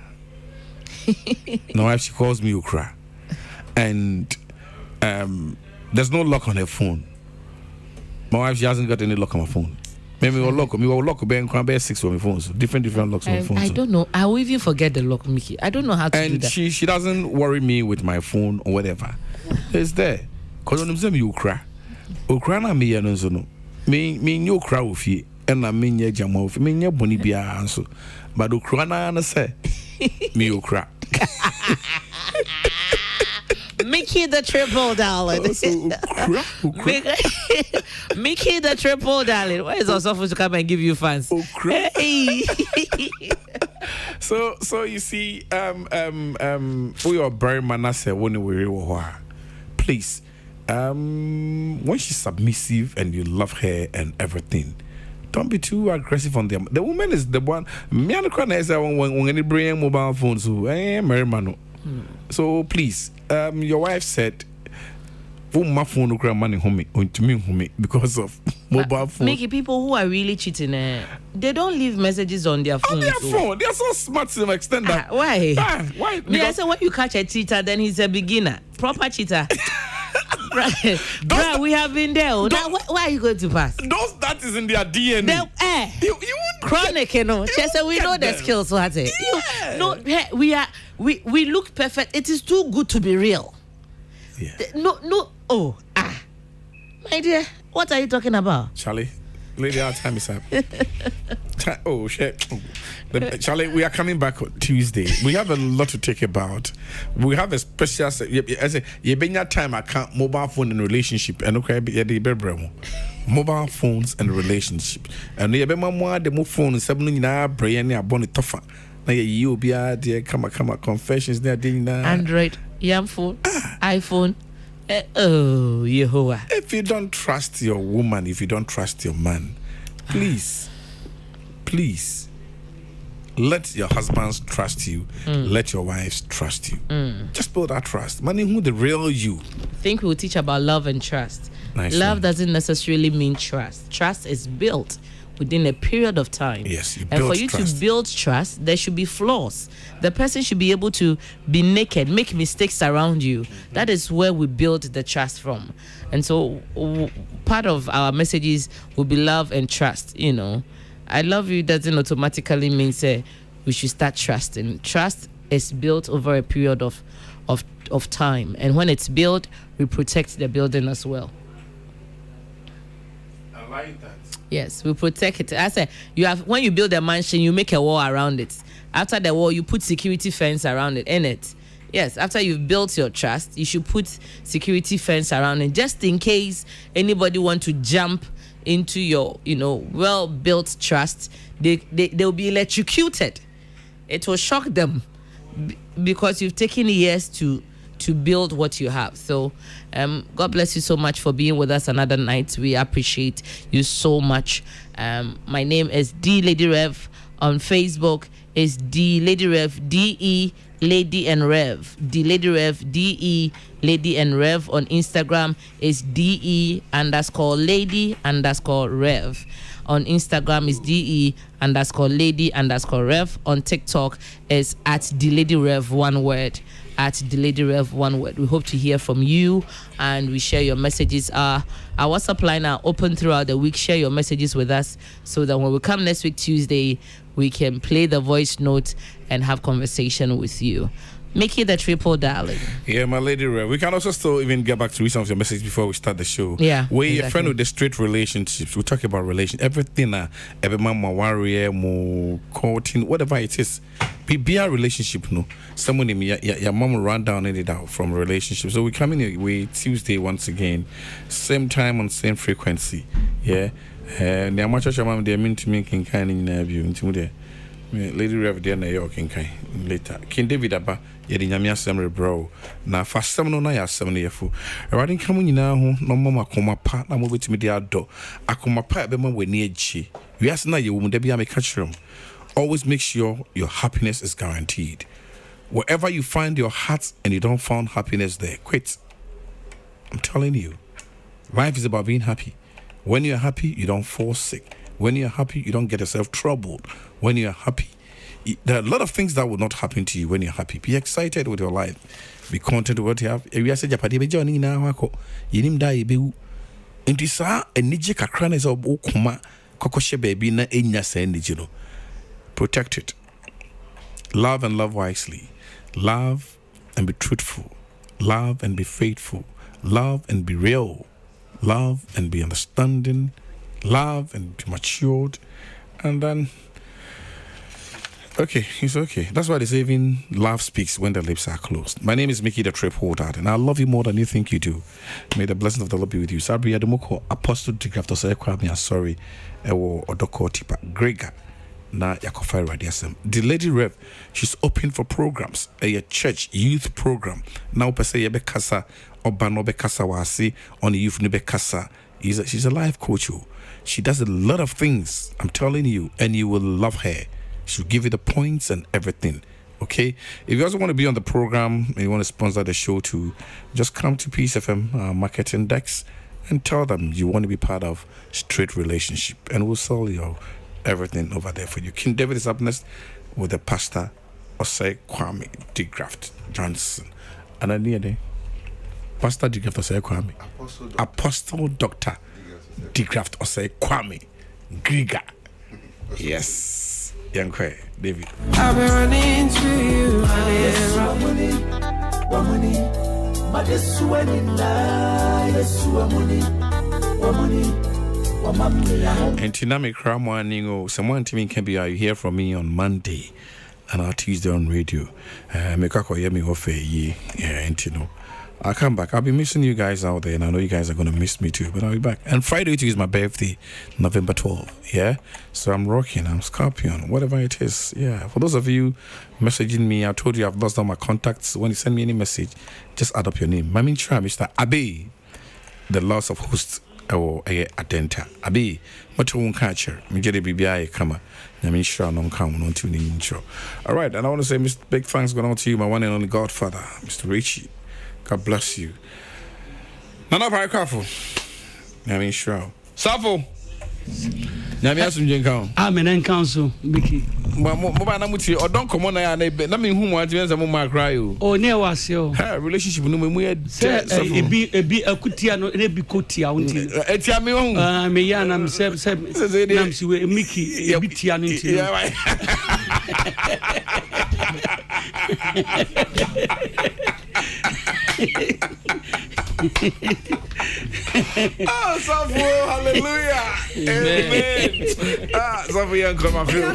[SPEAKER 1] My wife, she calls me Ukra, and there's no lock on her phone. My wife, she hasn't got any lock on my phone. Maybe we'll lock. We will lock. Be 6 on my phones. Different locks on my phone.
[SPEAKER 2] I don't know. I will even forget the lock, Mickey. I don't know how to do that.
[SPEAKER 1] And she doesn't worry me with my phone or whatever. It's there. Because when I'm saying you cry, na me ya no no. Me you cry with you, and I mean ya jamo with me ya boni bia answer. But you cry na say me you cry.
[SPEAKER 2] Mickey the triple darling. Mickey the triple darling. Why is our supposed to come and give you fans? Hey.
[SPEAKER 1] So you see, we are very manasseh when we were please, when she's submissive and you love her and everything, don't be too aggressive on them. The woman is the one. Me and the when you bring mobile phones, Mary Mano. So please, your wife said, my phone money home because of mobile phone.
[SPEAKER 2] Mickey, people who are really cheating, they don't leave messages on their phone.
[SPEAKER 1] On their phone, they are so smart to some extent that
[SPEAKER 2] why?
[SPEAKER 1] Why?
[SPEAKER 2] I said when you catch a cheater, then he's a beginner, proper cheater. Right, we have been there. Why are you going to pass?
[SPEAKER 1] That is in their DNA. You
[SPEAKER 2] chronic, we know the skills. What it?
[SPEAKER 1] Yeah.
[SPEAKER 2] We look perfect. It is too good to be real.
[SPEAKER 1] Yeah.
[SPEAKER 2] My dear, what are you talking about?
[SPEAKER 1] Charlie, lady, our time is up. Oh shit. Charlie, we are coming back on Tuesday. We have a lot to take about. We have a special time account mobile phone and relationship and mobile phones and relationship. And the mobile phone 7 brain tougher. You be there come confessions there
[SPEAKER 2] Android, phone, iPhone. Oh, Yehovah.
[SPEAKER 1] If you don't trust your woman, if you don't trust your man, please let your husbands trust you. Let your wives trust you. Just build that trust. Money who the real you.
[SPEAKER 2] I think we'll teach about love and trust.
[SPEAKER 1] Nice
[SPEAKER 2] love
[SPEAKER 1] one.
[SPEAKER 2] doesn't necessarily mean trust. Trust is built within a period of time.
[SPEAKER 1] Yes,
[SPEAKER 2] and for you to build trust, there should be flaws. The person should be able to be naked, make mistakes around you. That is where we build the trust from. And so part of our messages will be love and trust. You know, I love you doesn't automatically mean say we should start trusting. Trust is built over a period of time, and when it's built, we protect the building as well.
[SPEAKER 1] I like that.
[SPEAKER 2] Yes, we protect it. I said when you build a mansion, you make a wall around it. After the wall, you put security fence around it. In it, yes. After you've built your trust, you should put security fence around it, just in case anybody want to jump into your, well-built trust. They'll be electrocuted. It will shock them because you've taken years to build what you have. So God bless you so much for being with us another night. We appreciate you so much. My name is D Lady Rev. On Facebook is D Lady Rev, DE Lady and Rev. D Lady Rev, DE Lady and Rev. On Instagram is DE_Lady_Rev. On Instagram is DE_Lady_Rev. On TikTok is @DLadyRev, one word. @DLadyRev, one word. We hope to hear from you and we share your messages. Our WhatsApp line are open throughout the week. Share your messages with us so that when we come next week, Tuesday, we can play the voice note and have conversation with you. Mickey the triple darling.
[SPEAKER 1] Yeah, my lady Rev. We can also still even get back to read some of your messages before we start the show.
[SPEAKER 2] Yeah.
[SPEAKER 1] We're a friend with the straight relationships. We talk about everything, every man, warrior, more courting, whatever it is. Be a relationship, no. Someone in your mom will run down and it out from a relationship. So we come in here Tuesday once again, same time on same frequency. Yeah. And the amateur mom they mean to me can kind in view into there. Lady Rev there na York in kind later. King David Abba, yet in Yamia Summer bro. Now for 7 or 9 7 years for. Riding coming in now, no mama coma partner move to me the outdoor. I come my pipe bema we near G. We ask now you won't be a catch room. Always make sure your happiness is guaranteed. Wherever you find your heart and you don't find happiness there, quit. I'm telling you, life is about being happy. When you're happy, you don't fall sick. When you're happy, you don't get yourself troubled. When you're happy, there are a lot of things that will not happen to you when you're happy. Be excited with your life. Be content with what you have. If you say Japadi be journey na wako, yinim da ibewu. Inti sa enije kakra na zo okuma kokoshe baby na enya sa enije no. Protect it. Love and love wisely. Love and be truthful. Love and be faithful. Love and be real. Love and be understanding. Love and be matured. And then, okay, it's okay. That's why they say even love speaks when the lips are closed. My name is Mickey the Triple Dad, and I love you more than you think you do. May the blessing of the Lord be with you. Sabri Ademoko, Apostle Digrafto Sayakwa, sorry, Ewo Odoko Tipa, Grega. Na Yakofa Radiasem. The Lady Rev, she's open for programs. A church youth program. Now per se yebe kasa obano be kasa wasi on the youth nebe kasa. She's a life coach. She does a lot of things. I'm telling you, and you will love her. She'll give you the points and everything. Okay. If you also want to be on the program and you want to sponsor the show too, just come to Peace FM Marketing Dex and tell them you want to be part of Straight Relationship, and we'll sell you everything over there for you. King David is up next with the pastor Osei Kwame DeGraft Johnson. And I need Pastor DeGraft Osei Kwame. Apostle Doctor DeGraft Osei Kwame Griga. Yes. Young David.
[SPEAKER 4] I've been running to you.
[SPEAKER 1] And Tinami Kramwaningo, someone to me can be you hear from me on Monday and our Tuesday on radio. Mekako Yemi Ofe ye, and Tino. I'll come back. I'll be missing you guys out there, and I know you guys are going to miss me too, but I'll be back. And Friday too is my birthday, November 12th. Yeah, so I'm rocking, I'm Scorpion, whatever it is. Yeah, for those of you messaging me, I told you I've lost all my contacts. When you send me any message, just add up your name. Mamin Tra, Mr. Abe, the loss of host. Or a adenta. Abi, much won't catch her. Me get a BBI kama. Yamin sure non come on to the intro. All right, and I want to say, Mr. Big thanks going on to you, my one and only Godfather, Mr. Richie. God bless you. Nana very careful. Yamin sure. Safo. Nyame asumje nka.
[SPEAKER 5] Amen and council Mickey.
[SPEAKER 1] Mo ba na muti odon komo na ya na me hu mo antimenza mo ma cry o.
[SPEAKER 5] Oh ne wase o.
[SPEAKER 1] Relationship no mu e
[SPEAKER 5] ebi akutia no e bi kotia wonti.
[SPEAKER 1] Etia me hu.
[SPEAKER 5] Me ya na me se nam si we Mickey ebi tia no nti.
[SPEAKER 1] Oh, Safu, hallelujah. Amen. Safu, young, come on, feel.